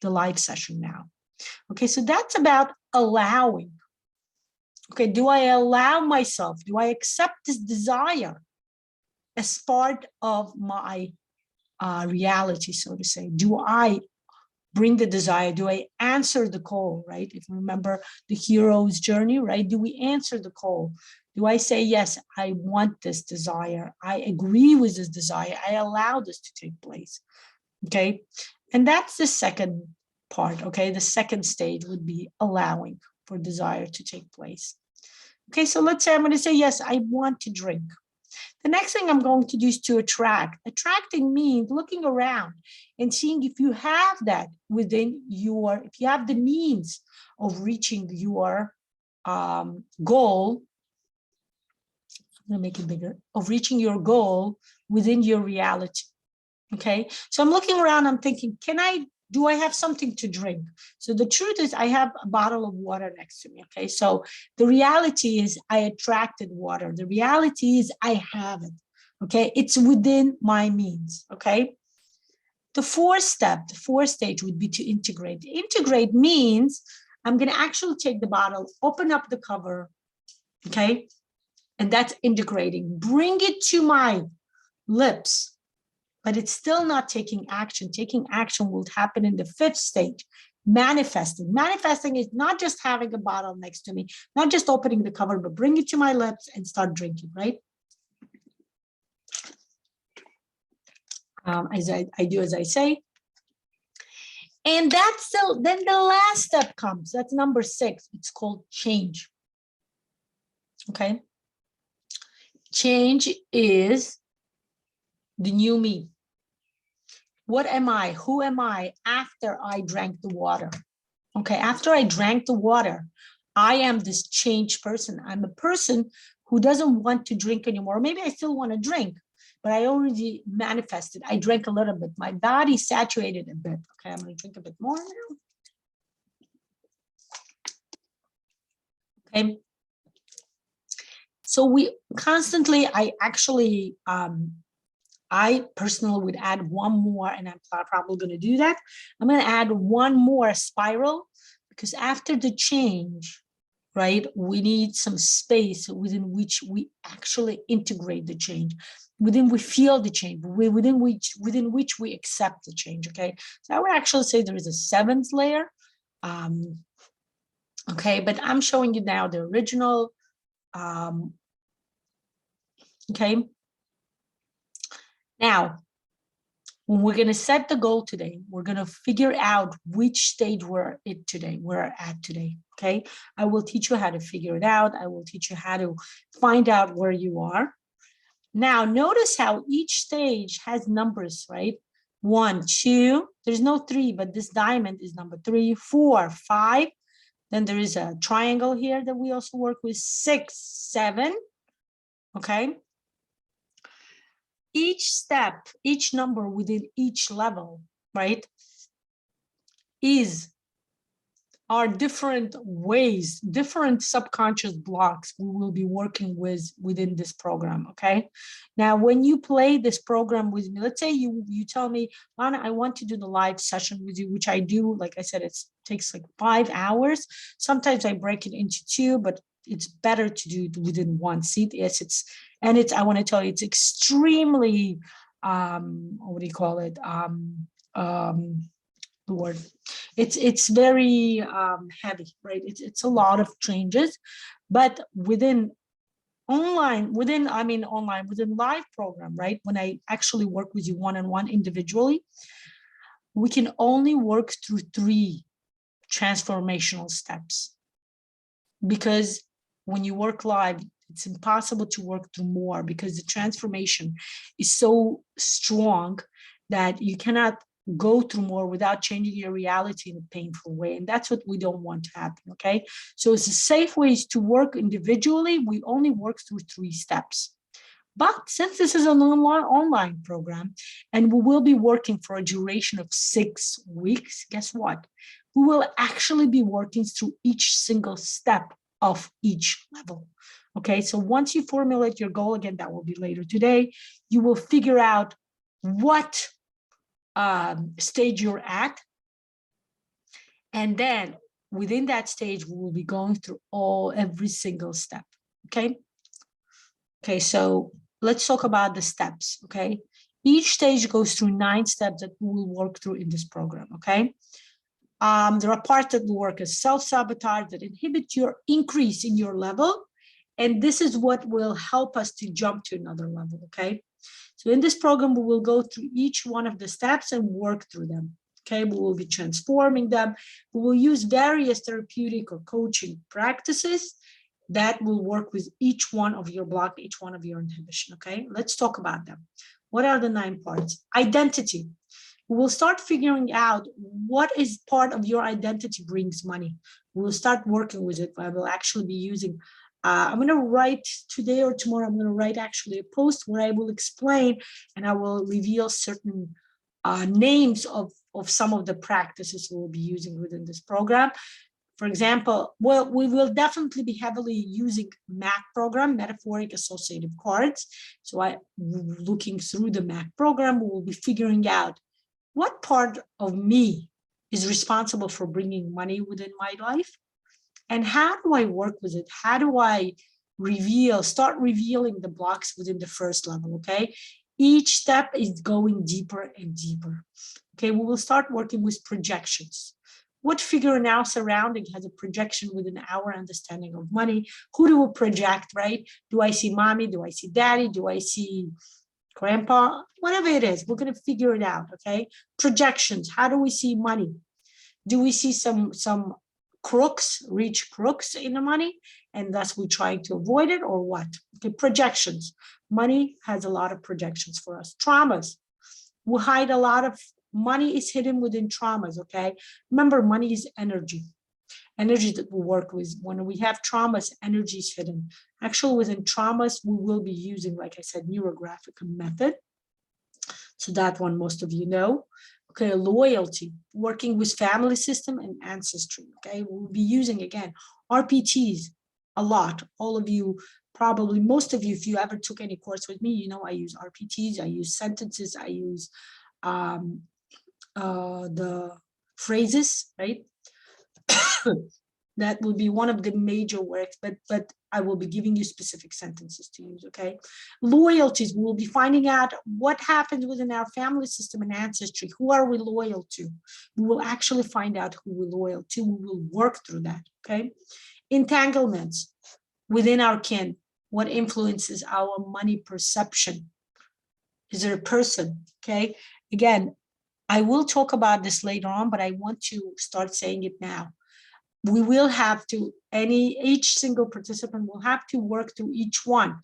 the live session now? Okay, so that's about allowing. Okay, do I allow myself? Do I accept this desire as part of my reality, so to say? Do I bring the desire? Do I answer the call, right? If you remember the hero's journey, right? Do we answer the call? Do I say, yes, I want this desire. I agree with this desire. I allow this to take place, okay? And that's the second part, okay? The second stage would be allowing for desire to take place. Okay, so let's say I'm going to say, yes, I want to drink. The next thing I'm going to do is to attract. Attracting means looking around and seeing if you have that within your, if you have the means of reaching your goal. I'm going to make it bigger, of reaching your goal within your reality. Okay, so I'm looking around, I'm thinking, do I have something to drink? So the truth is I have a bottle of water next to me. Okay, so the reality is I attracted water. The reality is I have it. Okay, it's within my means. Okay, the fourth stage would be to integrate. Integrate means I'm going to actually take the bottle, open up the cover. Okay, and that's integrating. Bring it to my lips. But it's still not taking action. Taking action will happen in the 5th stage, manifesting. Manifesting is not just having a bottle next to me, not just opening the cover, but bring it to my lips and start drinking, right? As I do as I say. And that's then the last step comes. That's number 6. It's called change. Okay. Change is the new me. What am I? Who am I after I drank the water? Okay, after I drank the water, I am this changed person. I'm a person who doesn't want to drink anymore. Maybe I still want to drink, but I already manifested. I drank a little bit. My body saturated a bit. Okay, I'm going to drink a bit more now. Okay. So we constantly, I actually, I personally would add one more, and I'm probably going to do that. I'm going to add one more spiral, because after the change, right, we need some space within which we actually integrate the change, within we feel the change, within which we accept the change. Okay, so I would actually say there is a seventh layer. Okay, but I'm showing you now the original. Okay. Now, when we're going to set the goal today, we're going to figure out which stage we're at today. Okay. I will teach you how to figure it out. I will teach you how to find out where you are. Now, notice how each stage has numbers, right? 1, 2, there's no 3, but this diamond is number 3, 4, 5. Then there is a triangle here that we also work with, 6, 7. Okay. Each step, each number within each level, right, are different ways, different subconscious blocks we will be working with within this program. Okay. Now, when you play this program with me, let's say you tell me, Lana, I want to do the live session with you, which I do. Like I said, it takes like 5 hours. Sometimes I break it into 2, but it's better to do it within one seat. Yes, I want to tell you, it's extremely, what do you call it? The word. It's very heavy, right? It's a lot of changes, but within live program, right? When I actually work with you one-on-one individually, we can only work through 3 transformational steps, because when you work live, it's impossible to work through more, because the transformation is so strong that you cannot go through more without changing your reality in a painful way. And that's what we don't want to happen. Okay. So it's a safe ways to work individually. We only work through 3 steps. But since this is an online program, and we will be working for a duration of 6 weeks, guess what? We will actually be working through each single step of each level. Okay, so once you formulate your goal, again, that will be later today, you will figure out what stage you're at. And then within that stage, we will be going through every single step. Okay. Okay, so let's talk about the steps. Okay. Each stage goes through 9 steps that we will work through in this program. Okay. There are parts that will work as self-sabotage that inhibit your increase in your level. And this is what will help us to jump to another level. Okay. So in this program, we will go through each one of the steps and work through them. Okay, we will be transforming them. We will use various therapeutic or coaching practices that will work with each one of your block, each one of your inhibition. Okay, let's talk about them. What are the 9 parts? Identity. We will start figuring out what is part of your identity brings money. We will start working with it. I will actually be using I'm going to write today or tomorrow, I'm going to write actually a post where I will explain and I will reveal certain names of some of the practices we'll be using within this program. For example, well, we will definitely be heavily using MAC program, Metaphoric Associative Cards. So looking through the MAC program, we will be figuring out what part of me is responsible for bringing money within my life. And how do I work with it? How do I start revealing the blocks within the first level, okay? Each step is going deeper and deeper. Okay, we will start working with projections. What figure in our surrounding has a projection within our understanding of money? Who do we project, right? Do I see mommy? Do I see daddy? Do I see grandpa? Whatever it is, we're going to figure it out, okay? Projections, how do we see money? Do we see some rich crooks in the money, and thus we're trying to avoid it, or what? Okay, projections. Money has a lot of projections for us. Traumas. We hide a lot of Money is hidden within traumas, okay? Remember, money is energy. Energy that we work with. When we have traumas, energy is hidden. Actually, within traumas, we will be using, like I said, neurographic method. So that one most of you know. Okay, loyalty, working with family system and ancestry. Okay, we'll be using, again, RPTs a lot. All of you, probably most of you, if you ever took any course with me, you know I use RPTs, I use sentences, I use the phrases, right? That will be one of the major works, but I will be giving you specific sentences to use, okay? Loyalties, we'll be finding out what happens within our family system and ancestry. Who are we loyal to? We will actually find out who we're loyal to. We will work through that, okay? Entanglements within our kin. What influences our money perception? Is it a person, okay? Again, I will talk about this later on, but I want to start saying it now. We will have to, each single participant will have to work through each one.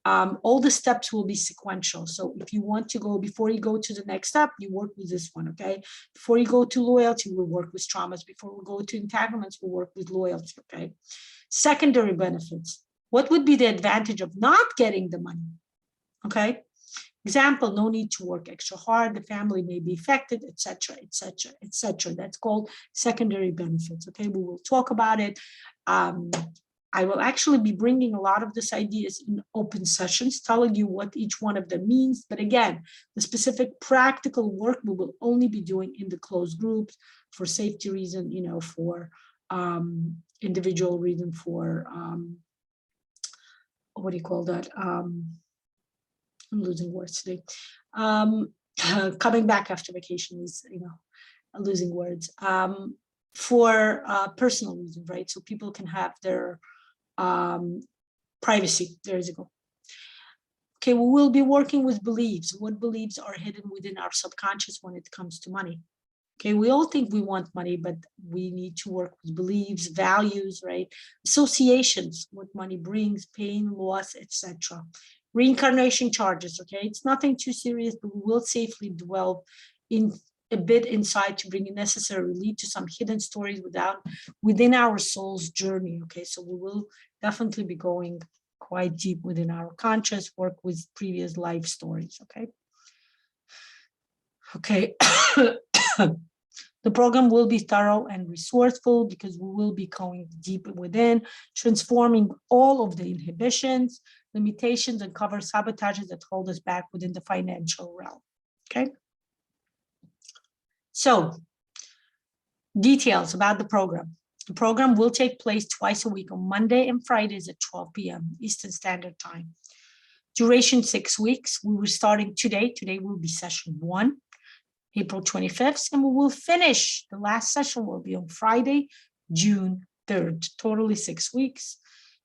All the steps will be sequential. So if you want to go, before you go to the next step, you work with this one, okay? Before you go to loyalty, we'll work with traumas. Before we go to entanglements, we'll work with loyalty, okay? Secondary benefits. What would be the advantage of not getting the money, okay? Example, no need to work extra hard, the family may be affected, etc., etc., etc. That's called secondary benefits, okay? We will talk about it. I will actually be bringing a lot of these ideas in open sessions, telling you what each one of them means. But again, the specific practical work we will only be doing in the closed groups for safety reason, you know, for individual reason, for, what do you call that? I'm losing words today. Coming back after vacation is, you know, losing words. For personal reasons, right? So people can have their privacy. There you go. Okay, we will be working with beliefs. What beliefs are hidden within our subconscious when it comes to money? Okay, we all think we want money, but we need to work with beliefs, values, right? Associations, what money brings, pain, loss, etc. Reincarnation charges, okay? It's nothing too serious, but we will safely dwell in a bit inside to bring a necessary relief to some hidden stories within our soul's journey, okay? So we will definitely be going quite deep within our conscious, work with previous life stories, okay? Okay. The program will be thorough and resourceful because we will be going deep within, transforming all of the inhibitions, limitations, and cover sabotages that hold us back within the financial realm, okay? So, details about the program. The program will take place twice a week on Monday and Fridays at 12 p.m. Eastern Standard Time. Duration 6 weeks. We were starting today. Today will be session 1. April 25th, and we will finish. The last session will be on Friday, June 3rd, totally 6 weeks.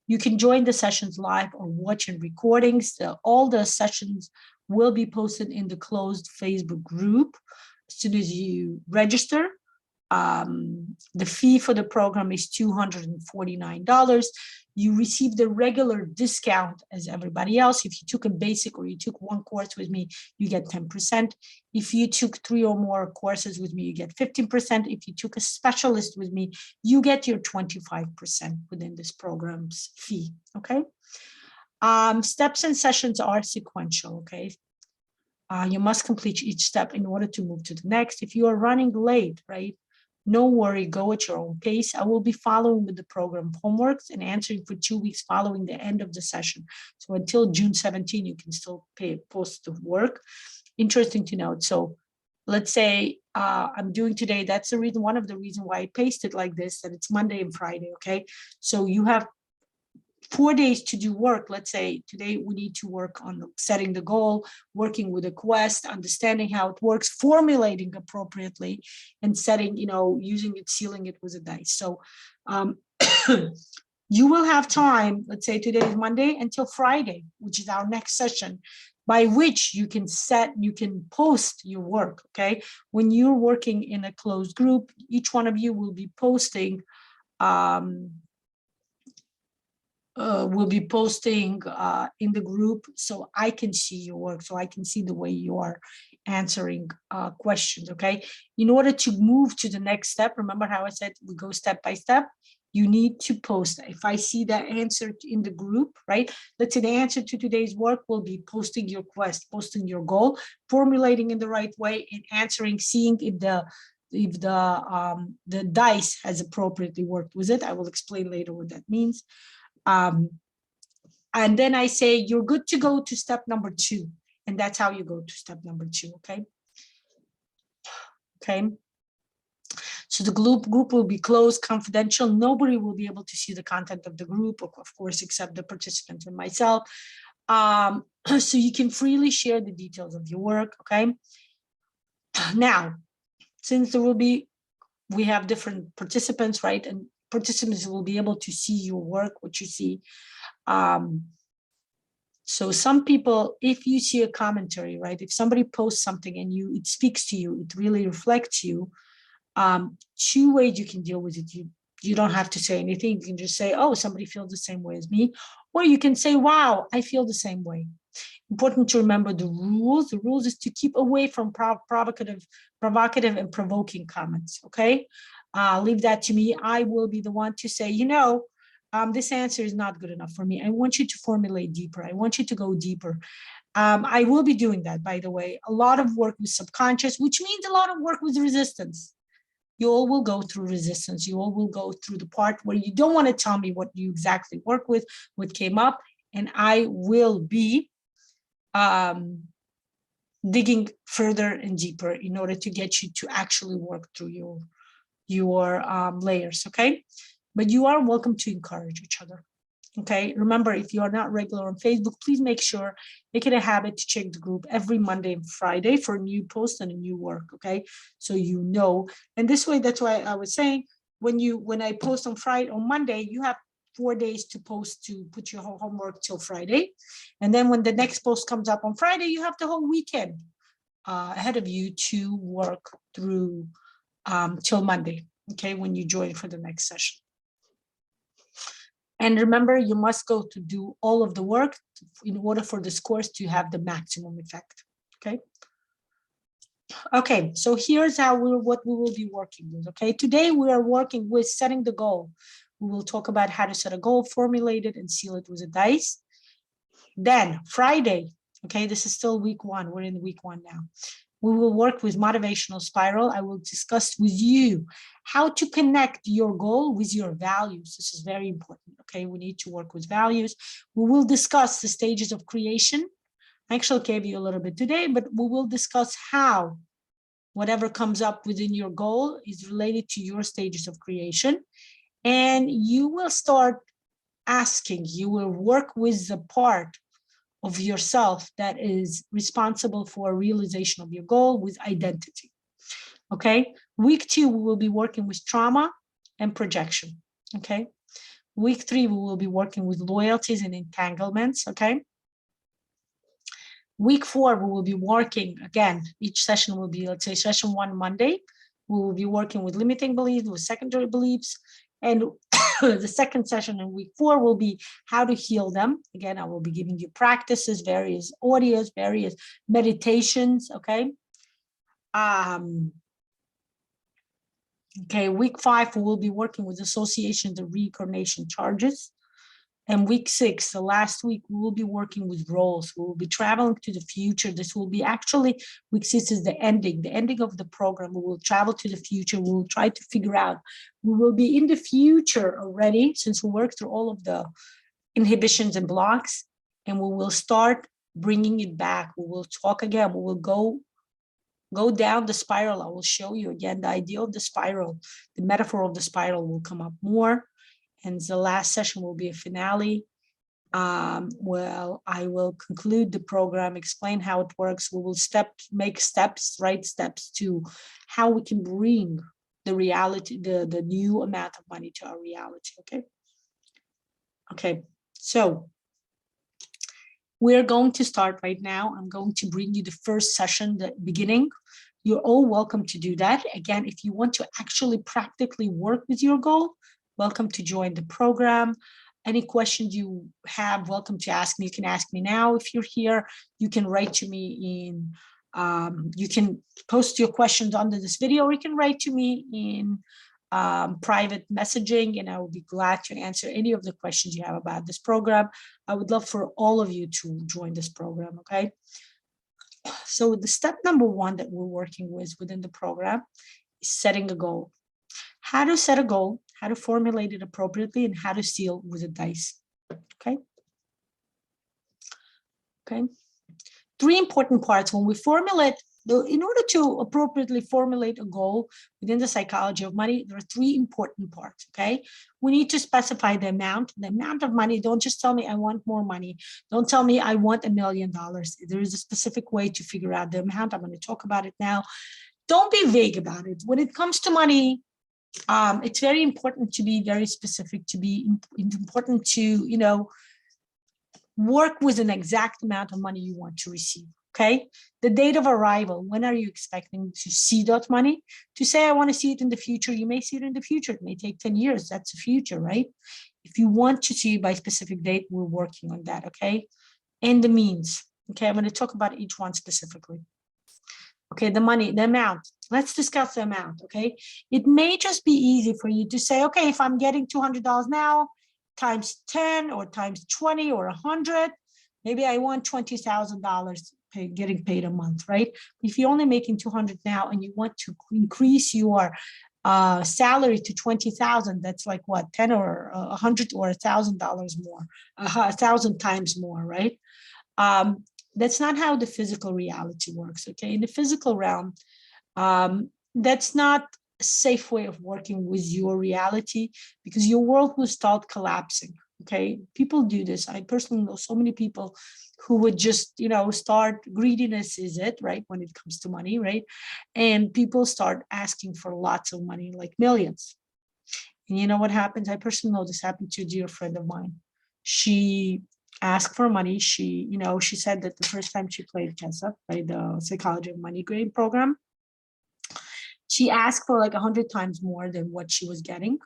You can join the sessions live or watch in recordings. All the sessions will be posted in the closed Facebook group as soon as you register. The fee for the program is $249. You receive the regular discount as everybody else. If you took a basic or you took one course with me, you get 10%. If you took 3 or more courses with me, you get 15%. If you took a specialist with me, you get your 25% within this program's fee, okay? Steps and sessions are sequential, okay? You must complete each step in order to move to the next. If you are running late, right? No worry, go at your own pace. I will be following with the program homeworks and answering for 2 weeks following the end of the session. So until June 17, you can still post the work. Interesting to note. So let's say I'm doing today, that's the reason, one of the reasons why I pasted like this, that it's Monday and Friday, okay? So you have 4 days to do work. Let's say today we need to work on setting the goal, working with a quest, understanding how it works, formulating appropriately, and setting, you know, using it, sealing it with a dice. So you will have time, let's say today is Monday until Friday, which is our next session, by which you can post your work, okay? When you're working in a closed group, each one of you will be posting in the group, so I can see your work, so I can see the way you are answering questions, okay? In order to move to the next step, remember how I said we go step by step, you need to post. If I see that answer in the group, right? Let's say the answer to today's work will be posting your quest, posting your goal, formulating in the right way, and answering, seeing if the dice has appropriately worked with it. I will explain later what that means. And then I say, you're good to go to step number 2. And that's how you go to step number 2, okay? Okay. So the group will be closed, confidential. Nobody will be able to see the content of the group, of course, except the participants and myself. So you can freely share the details of your work, okay? Now, since we have different participants, right? And participants will be able to see your work, what you see. So some people, if you see a commentary, right? If somebody posts something and it speaks to you, it really reflects you. 2 ways you can deal with it. You don't have to say anything. You can just say, oh, somebody feels the same way as me. Or you can say, wow, I feel the same way. Important to remember the rules. The rules is to keep away from provocative and provoking comments, okay? Leave that to me. I will be the one to say, this answer is not good enough for me. I want you to formulate deeper. I want you to go deeper. I will be doing that, by the way. A lot of work with subconscious, which means a lot of work with resistance. You all will go through resistance. You all will go through the part where you don't want to tell me what you exactly work with, what came up, and I will be digging further and deeper in order to get you to actually work through your layers, okay? But you are welcome to encourage each other, okay? Remember, if you are not regular on Facebook, please make it a habit to check the group every Monday and Friday for a new post and a new work, okay? So you know, and this way, that's why I was saying, when I post on Monday, you have 4 days to post, to put your whole homework till Friday. And then when the next post comes up on Friday, you have the whole weekend ahead of you to work through till Monday, okay, when you join for the next session. And remember, you must go to do all of the work in order for this course to have the maximum effect, okay? Okay, so here's what we will be working with, okay? Today we are working with setting the goal. We will talk about how to set a goal, formulate it, and seal it with a dice. Then Friday, okay, this is still week 1. We're in week 1 now. We will work with Motivational Spiral. I will discuss with you how to connect your goal with your values. This is very important, okay? We need to work with values. We will discuss the stages of creation. I actually gave you a little bit today, but we will discuss how whatever comes up within your goal is related to your stages of creation. And you will start asking, you will work with the part of yourself that is responsible for realization of your goal with identity, okay? Week 2, we will be working with trauma and projection, okay? Week 3, we will be working with loyalties and entanglements, okay? Week 4, we will be working, again, each session will be, let's say, session 1 Monday. We will be working with limiting beliefs, with secondary beliefs, and the second session in week 4 will be how to heal them. Again, I will be giving you practices, various audios, various meditations, okay? Okay, week 5, we will be working with associations and reincarnation charges. And week 6, the last week, we will be working with roles. We will be traveling to the future. This will be actually, week 6 is the ending of the program. We will travel to the future. We will try to figure out, we will be in the future already, since we worked through all of the inhibitions and blocks, and we will start bringing it back. We will talk again. We will go down the spiral. I will show you again the idea of the spiral. The metaphor of the spiral will come up more. And the last session will be a finale. Well, I will conclude the program, explain how it works. We will make steps, right steps to how we can bring the reality, the new amount of money to our reality, okay? Okay, so we're going to start right now. I'm going to bring you the first session, the beginning. You're all welcome to do that. Again, if you want to actually practically work with your goal, welcome to join the program. Any questions you have, welcome to ask me. You can ask me now if you're here. You can write to me in You can post your questions under this video, or you can write to me in private messaging, and I will be glad to answer any of the questions you have about this program. I would love for all of you to join this program, okay? So the step number one that we're working with within the program is setting a goal. How to set a goal, how to formulate it appropriately, and how to seal with a dice, okay? Okay. 3 important parts when we formulate. In order to appropriately formulate a goal within the psychology of money, there are 3 important parts, okay? We need to specify the amount of money. Don't just tell me I want more money. Don't tell me I want $1 million. There is a specific way to figure out the amount. I'm going to talk about it now. Don't be vague about it. When it comes to money, it's very important to be very specific, important to, you know, work with an exact amount of money you want to receive. Okay, the date of arrival, when are you expecting to see that money? To say I want to see it in the future, you may see it in the future. It may take 10 years. That's the future, right? If you want to see it by specific date, we're working on that, okay? And the means, okay? I'm going to talk about each one specifically. Okay, the money, the amount. Let's discuss the amount, okay? It may just be easy for you to say, okay, if I'm getting $200 now, times 10 or times 20 or 100, maybe I want $20,000 getting paid a month, right? If you're only making 200 now and you want to increase your salary to 20,000, that's like what, 10 or 100 or $1,000 more, 1,000 times more, right? That's not how the physical reality works, okay? In the physical realm, that's not a safe way of working with your reality, because your world will start collapsing, okay? People do this. I personally know so many people who would just, you know, start, greediness is it, right? When it comes to money, right? And people start asking for lots of money, like millions. And you know what happens? I personally know this happened to a dear friend of mine. She asked for money. She, you know, she said that the first time she played Chessa, right, the Psychology of Money grade program, she asked for like 100 times more than what she was getting.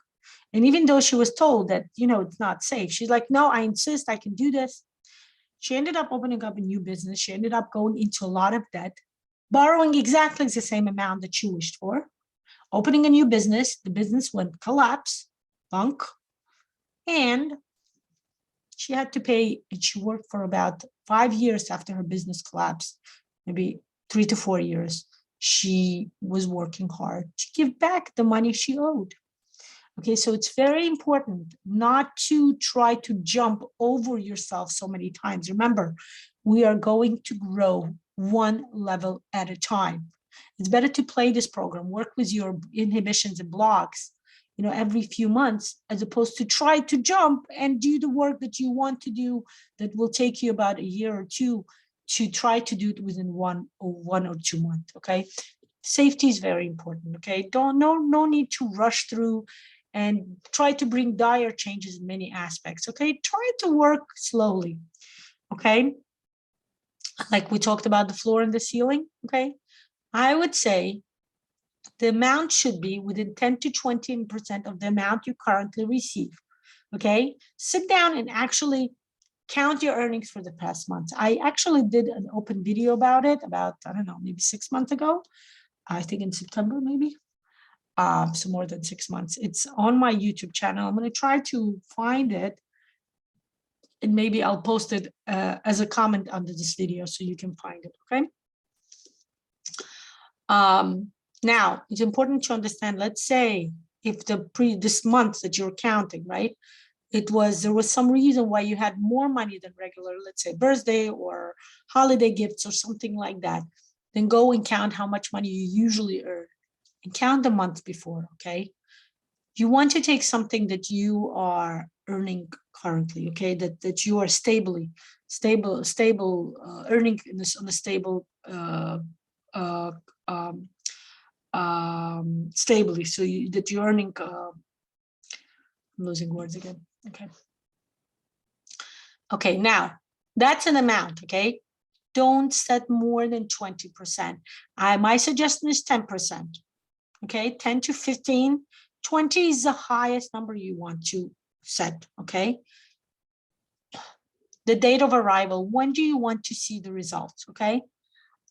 And even though she was told that, you know, it's not safe, she's like, no, I insist, I can do this. She ended up opening up a new business. She ended up going into a lot of debt, borrowing exactly the same amount that she wished for, opening a new business. The business went collapse, bunk, and she had to pay, and she worked for about 5 years after her business collapsed, maybe 3 to 4 years. She was working hard to give back the money she owed. Okay, so it's very important not to try to jump over yourself so many times. Remember, we are going to grow one level at a time. It's better to play this program, work with your inhibitions and blocks, you know, every few months, as opposed to try to jump and do the work that you want to do that will take you about a year or two to try to do it within one or 2 months. Okay, safety is very important. Okay, no need to rush through and try to bring dire changes in many aspects. Okay, try to work slowly. Okay, like we talked about the floor and the ceiling. Okay, I would say the amount should be within 10 to 20% of the amount you currently receive. Okay, sit down and actually count your earnings for the past month. I actually did an open video about it about, I don't know, maybe 6 months ago. I think in September, maybe. So more than 6 months. It's on my YouTube channel. I'm going to try to find it, and maybe I'll post it as a comment under this video so you can find it. Okay. Now it's important to understand. Let's say if this month that you're counting, right? There was some reason why you had more money than regular, let's say birthday or holiday gifts or something like that. Then go and count how much money you usually earn. And count the month before, okay? You want to take something that you are earning currently, okay? That you are stable, earning on a stable, stably. So that you're earning. I'm losing words again. Okay. Okay. Now that's an amount. Okay. Don't set more than 20%. My suggestion is 10%. Okay, 10 to 15, 20 is the highest number you want to set, okay? The date of arrival, when do you want to see the results, okay?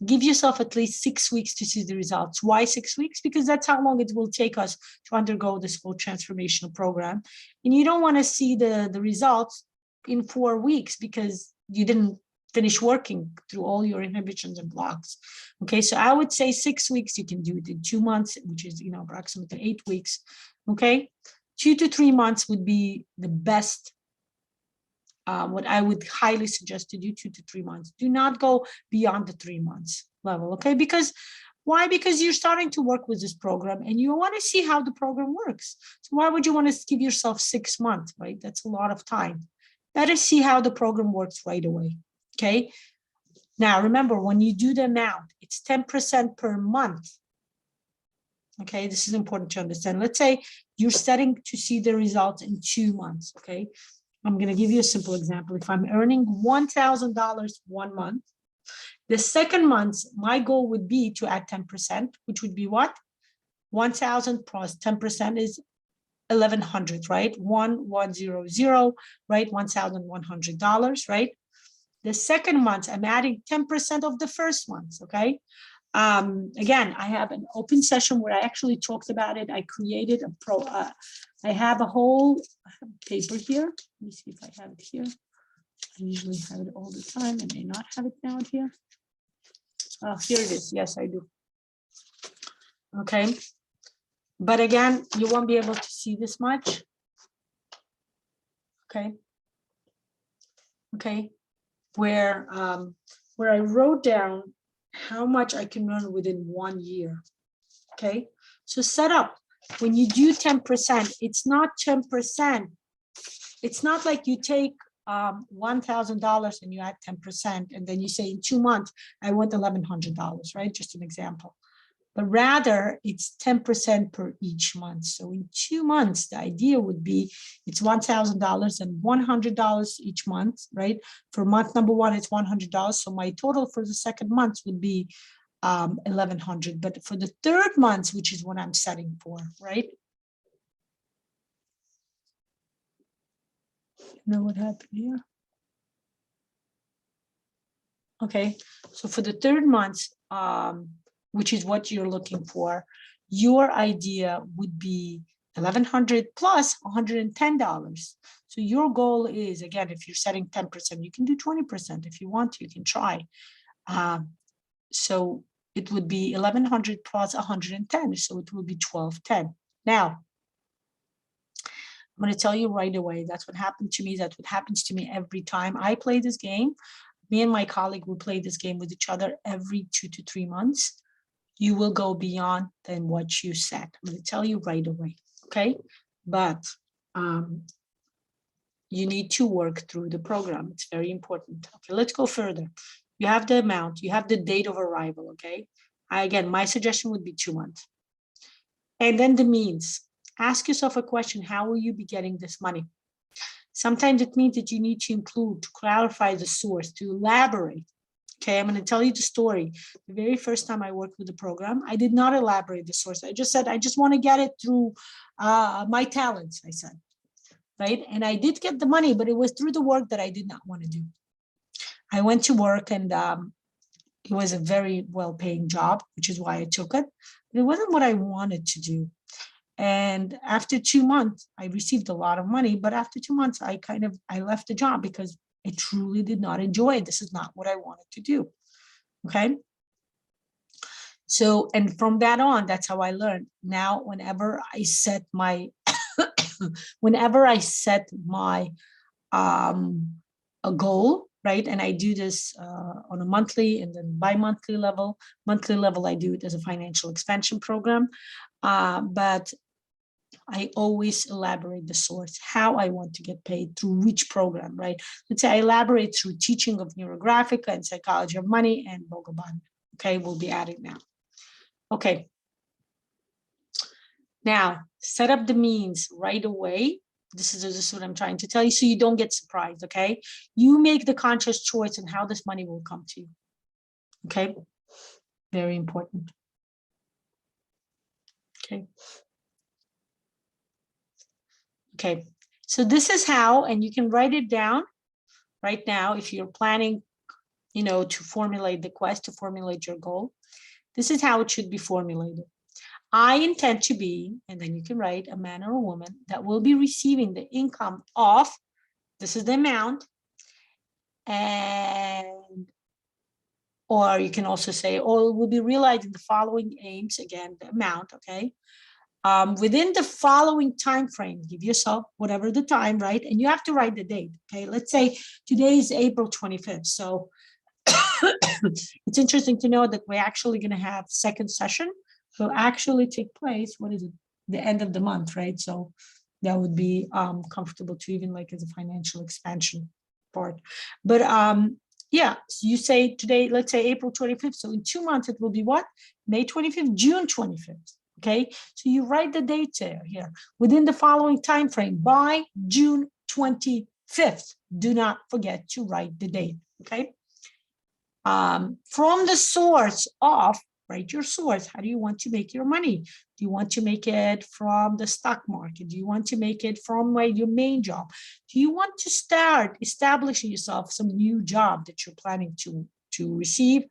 Give yourself at least 6 weeks to see the results. Why 6 weeks? Because that's how long it will take us to undergo this full transformational program. And you don't want to see the results in 4 weeks because you didn't finish working through all your inhibitions and blocks. Okay, so I would say 6 weeks. You can do it in 2 months, which is, you know, approximately 8 weeks. Okay, 2 to 3 months would be the best. What I would highly suggest to do, 2 to 3 months. Do not go beyond the 3 months level, okay? Because why? Because you're starting to work with this program and you want to see how the program works. So why would you want to give yourself 6 months, right? That's a lot of time. Better see how the program works right away, okay? Now, remember, when you do the amount, it's 10% per month. Okay, this is important to understand. Let's say you're setting to see the results in 2 months, okay? I'm going to give you a simple example. If I'm earning $1,000 1 month, the second month, my goal would be to add 10%, which would be what? 1,000 plus 10% is 1,100, right? 1,100, right? $1,100, right? The second month, I'm adding 10% of the first month, okay? Again, I have an open session where I actually talked about it. I created I have a whole paper here. Let me see if I have it here. I usually have it all the time. I may not have it now here. Oh, here it is. Yes, I do. Okay. But again, you won't be able to see this much. Okay. Okay. Where I wrote down how much I can earn within 1 year. Okay. So set up. When you do 10%, it's not 10%. It's not like you take $1,000 and you add 10%, and then you say in 2 months, I want $1,100, right? Just an example. But rather, it's 10% per each month. So in 2 months, the idea would be it's $1,000 and $100 each month, right? For month number 1, it's $100. So my total for the second month would be 1,100. But for the third month, which is what I'm setting for, right? You know what happened here? Okay, so for the third month, which is what you're looking for, your idea would be 1,100 plus $110. So your goal is, again, if you're setting 10%, you can do 20% if you want to, you can try. So it would be 1,100 plus 110, so it will be 1,210. Now, I'm going to tell you right away, that's what happened to me. That's what happens to me every time I play this game. Me and my colleague will play this game with each other every 2 to 3 months. You will go beyond than what you set. I'm going to tell you right away, okay? But you need to work through the program. It's very important. Okay, let's go further. You have the amount, you have the date of arrival, okay? Again, my suggestion would be 2 months. And then the means. Ask yourself a question, how will you be getting this money? Sometimes it means that you need to include, to clarify the source, to elaborate. Okay, I'm going to tell you the story. The very first time I worked with the program, I did not elaborate the source. I just said, I just want to get it through my talents, I said, right? And I did get the money, but it was through the work that I did not want to do. I went to work and it was a very well-paying job, which is why I took it. But it wasn't what I wanted to do. And after 2 months, I received a lot of money, but after 2 months, I left the job because I truly did not enjoy it. This is not what I wanted to do, okay? So, and from that on, that's how I learned. Now, whenever I set my, a goal, right? And I do this on a monthly and then bi-monthly level. Monthly level, I do it as a financial expansion program. But I always elaborate the source, how I want to get paid, through which program, right? Let's say I elaborate through teaching of Neurographica and psychology of money and Bogaband. Okay, we'll be adding now. Okay. Now, set up the means right away. This is what I'm trying to tell you, so you don't get surprised, okay? You make the conscious choice on how this money will come to you, okay? Very important. Okay. Okay, so this is how, and you can write it down right now if you're planning to formulate the quest, to formulate your goal. This is how it should be formulated. I intend to be, and then you can write a man or a woman that will be receiving the income of, this is the amount, and, or you can also say, or will be realizing the following aims, again, the amount, okay? Within the following time frame, give yourself whatever the time, right? And you have to write the date, okay? Let's say today is April 25th. So it's interesting to know that we're actually going to have second session. Will actually take place, what is it? The end of the month, right? So that would be comfortable to even like as a financial expansion part. But yeah, so you say today, let's say April 25th. So in 2 months, it will be what? May 25th, June 25th. Okay, so you write the date there here within the following time frame by June 25th. Do not forget to write the date. Okay. From the source of, write your source. How do you want to make your money? Do you want to make it from the stock market? Do you want to make it from your main job? Do you want to start establishing yourself some new job that you're planning to receive?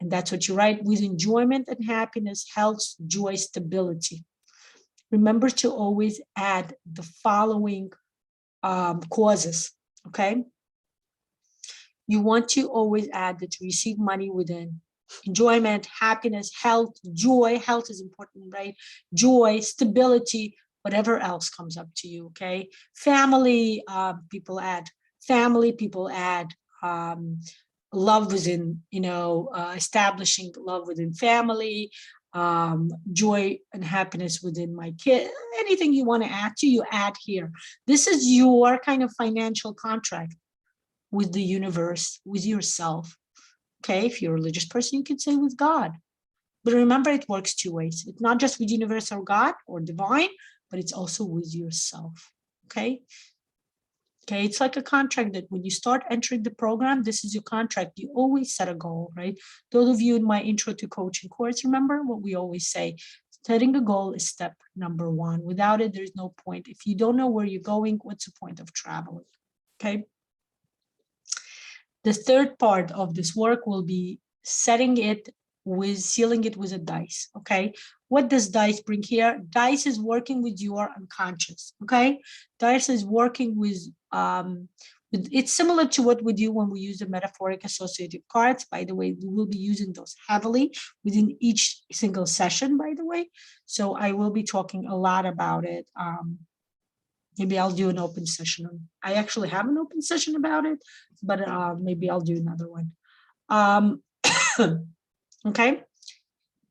And that's what you write: with enjoyment and happiness, health, joy, stability. Remember to always add the following causes, okay? You want to always add that you receive money within enjoyment, happiness, health, joy. Health is important, right? Joy, stability, whatever else comes up to you, okay? Family, people add family, people add love within, establishing love within family, joy and happiness within my kid. Anything you want to add to, you add here. This is your kind of financial contract with the universe, with yourself. Okay, if you're a religious person, you could say with God. But remember, it works two ways. It's not just with universe or God or divine, but it's also with yourself. Okay. Okay, it's like a contract that when you start entering the program, this is your contract. You always set a goal, right? Those of you in my intro to coaching course, remember what we always say: setting a goal is step number one. Without it, there's no point. If you don't know where you're going, what's the point of traveling? Okay. The third part of this work will be setting it with, sealing it with a dice, okay? What does dice bring here? Dice is working with your unconscious, okay? Dice is working with, it's similar to what we do when we use the metaphoric associative cards. By the way, we will be using those heavily within each single session, by the way. So I will be talking a lot about it. Maybe I'll do an open session. I actually have an open session about it, but maybe I'll do another one. Okay.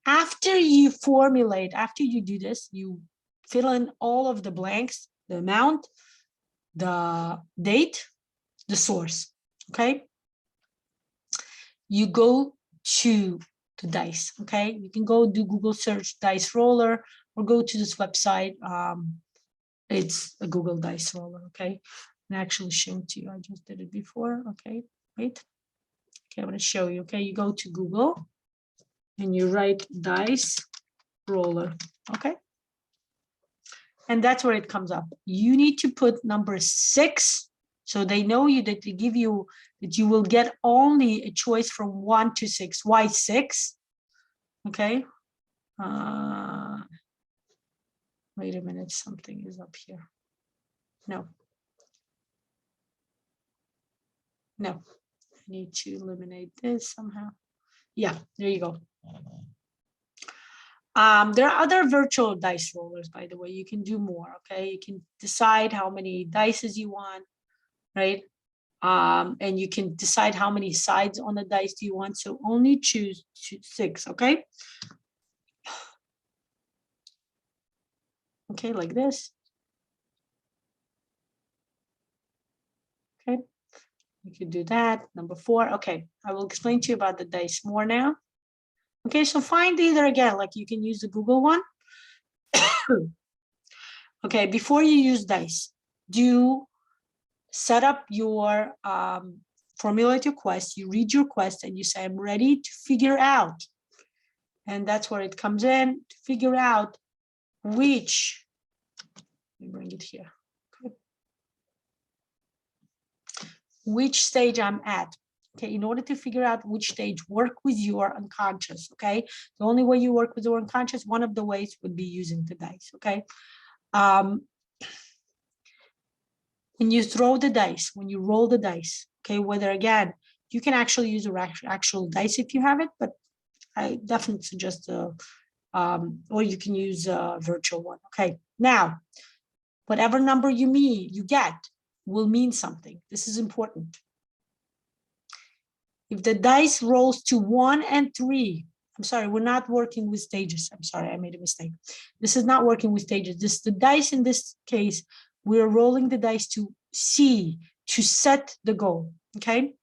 After you formulate, after you do this, you fill in all of the blanks: the amount, the date, the source. Okay. You go to the dice. Okay. You can go do Google search dice roller, or go to this website. It's a Google dice roller, okay? And actually show it to you. I just did it before, okay? Wait. Okay, I'm going to show you, okay? You go to Google and you write dice roller, okay? And that's where it comes up. You need to put number 6, so they know you, that they give you, that you will get only a choice from 1 to 6. Why 6? Okay. Wait a minute, something is up here. No. I need to eliminate this somehow. Yeah, there you go. There are other virtual dice rollers, by the way. You can do more, okay? You can decide how many dices you want, right? And you can decide how many sides on the dice do you want. So only choose 6, okay? Okay, like this. Okay, you could do that. Number 4. Okay, I will explain to you about the dice more now. Okay, so find either, again, like you can use the Google one. Okay, before you use dice, do set up your formulate your quest. You read your quest and you say, I'm ready to figure out. And that's where it comes in, to figure out which, let me bring it here. Okay. Which stage I'm at. Okay, in order to figure out which stage, work with your unconscious. Okay, the only way you work with your unconscious, one of the ways would be using the dice. Okay, when you throw the dice, when you roll the dice, okay, whether again, you can actually use a actual dice if you have it, but I definitely suggest or you can use a virtual one. Okay, now, whatever number you get will mean something. This is important. If the dice rolls to 1 and 3, I'm sorry, we're not working with stages. I'm sorry, I made a mistake. This is not working with stages. The dice in this case, we're rolling the dice to see, to set the goal, okay?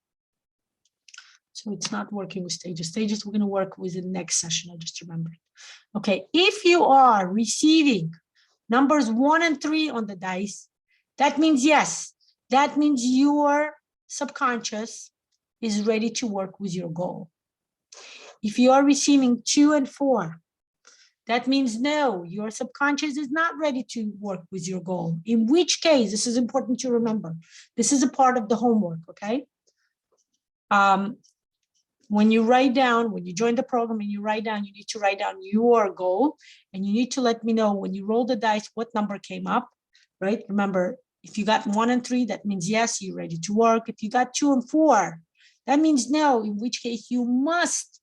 So it's not working with stages. Stages we're going to work with in the next session. I just remembered. Okay, if you are receiving numbers 1 and 3 on the dice, that means yes. That means your subconscious is ready to work with your goal. If you are receiving 2 and 4, that means no, your subconscious is not ready to work with your goal. In which case, this is important to remember. This is a part of the homework, okay? When you write down, when you join the program and you write down, you need to write down your goal, and you need to let me know when you roll the dice, what number came up, right? Remember, if you got 1 and 3, that means yes, you're ready to work. If you got 2 and 4, that means no, in which case you must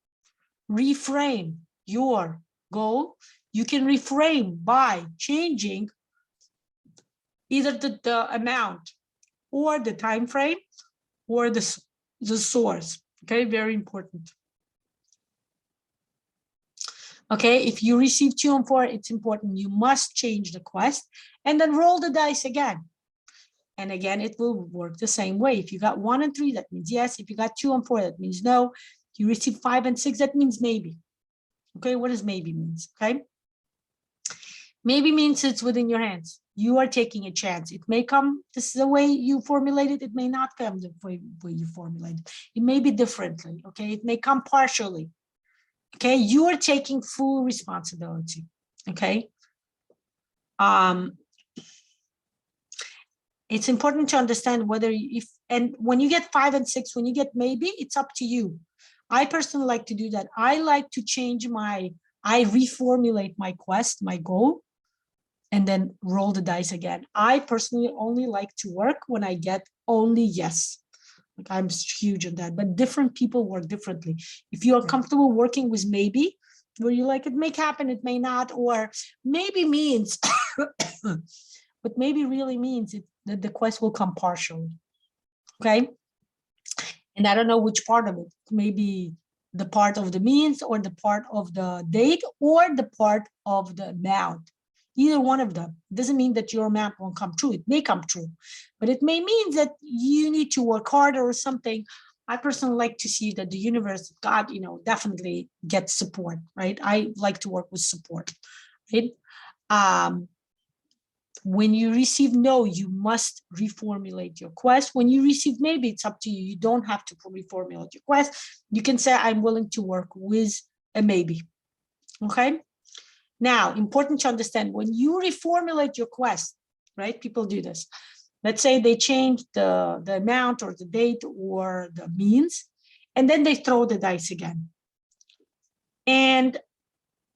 reframe your goal. You can reframe by changing either the amount or the time frame or the source. Okay, very important. Okay, if you receive 2 and 4, it's important. You must change the quest and then roll the dice again. And again, it will work the same way. If you got 1 and 3, that means yes. If you got 2 and 4, that means no. If you receive 5 and 6, that means maybe. Okay, what does maybe means? Okay, maybe means it's within your hands. You are taking a chance. It may come, this is the way you formulate it. It may not come the way you formulate it. It may be differently, okay? It may come partially, okay? You are taking full responsibility, okay? It's important to understand whether and when you get 5 and 6, when you get maybe, it's up to you. I personally like to do that. I like to change I reformulate my quest, my goal, and then roll the dice again. I personally only like to work when I get only yes. Like I'm huge on that, but different people work differently. If you are comfortable working with maybe, where you like, it may happen, it may not, or maybe means, but maybe really means that the quest will come partially, okay? And I don't know which part of it, maybe the part of the means or the part of the date or the part of the amount. Either one of them. It doesn't mean that your amount won't come true. It may come true, but it may mean that you need to work harder or something. I personally like to see that the universe, God, definitely gets support, right? I like to work with support, right? When you receive no, you must reformulate your quest. When you receive maybe, it's up to you. You don't have to reformulate your quest. You can say, I'm willing to work with a maybe, okay? Now, important to understand, when you reformulate your quest, right? People do this. Let's say they change the amount or the date or the means, and then they throw the dice again. And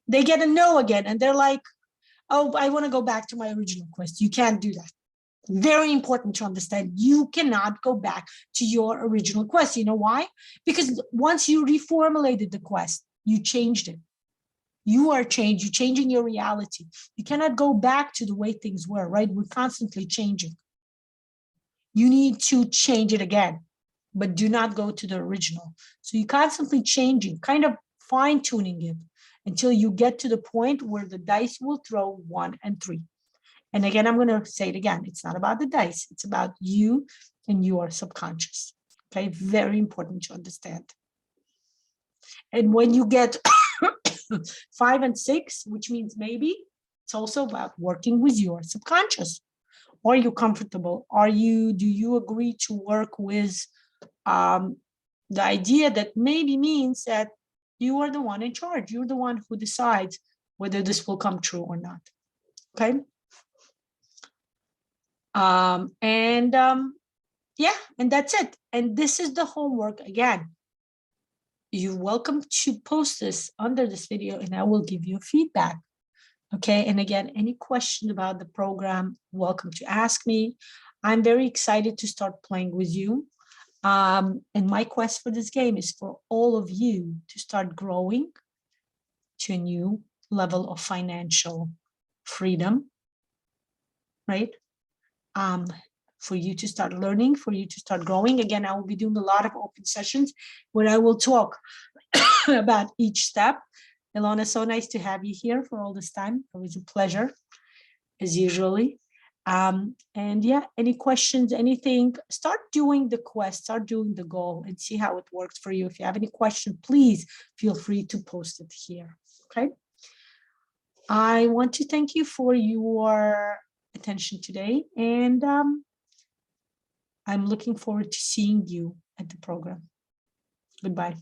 they get a no again, and they're like, oh, I want to go back to my original quest. You can't do that. Very important to understand. You cannot go back to your original quest. You know why? Because once you reformulated the quest, you changed it. You are changed. You're changing your reality. You cannot go back to the way things were, right? We're constantly changing. You need to change it again, but do not go to the original. So you're constantly changing, kind of fine-tuning it until you get to the point where the dice will throw 1 and 3. And again, I'm going to say it again. It's not about the dice. It's about you and your subconscious. Okay, very important to understand. And when you get 5 and 6, which means maybe, it's also about working with your subconscious. Are you comfortable? Do you agree to work with the idea that maybe means that you are the one in charge. You're the one who decides whether this will come true or not, okay? yeah, and that's it. And this is the homework again. You're welcome to post this under this video and I will give you feedback. Okay, and again, any question about the program, welcome to ask me. I'm very excited to start playing with you. And my quest for this game is for all of you to start growing to a new level of financial freedom, right? For you to start learning, for you to start growing. Again, I will be doing a lot of open sessions where I will talk about each step. Ilona, so nice to have you here for all this time. It was a pleasure, as usually. And yeah, any questions, anything, start doing the quest, start doing the goal and see how it works for you. If you have any question, please feel free to post it here, okay? I want to thank you for your attention today, and I'm looking forward to seeing you at the program. Goodbye.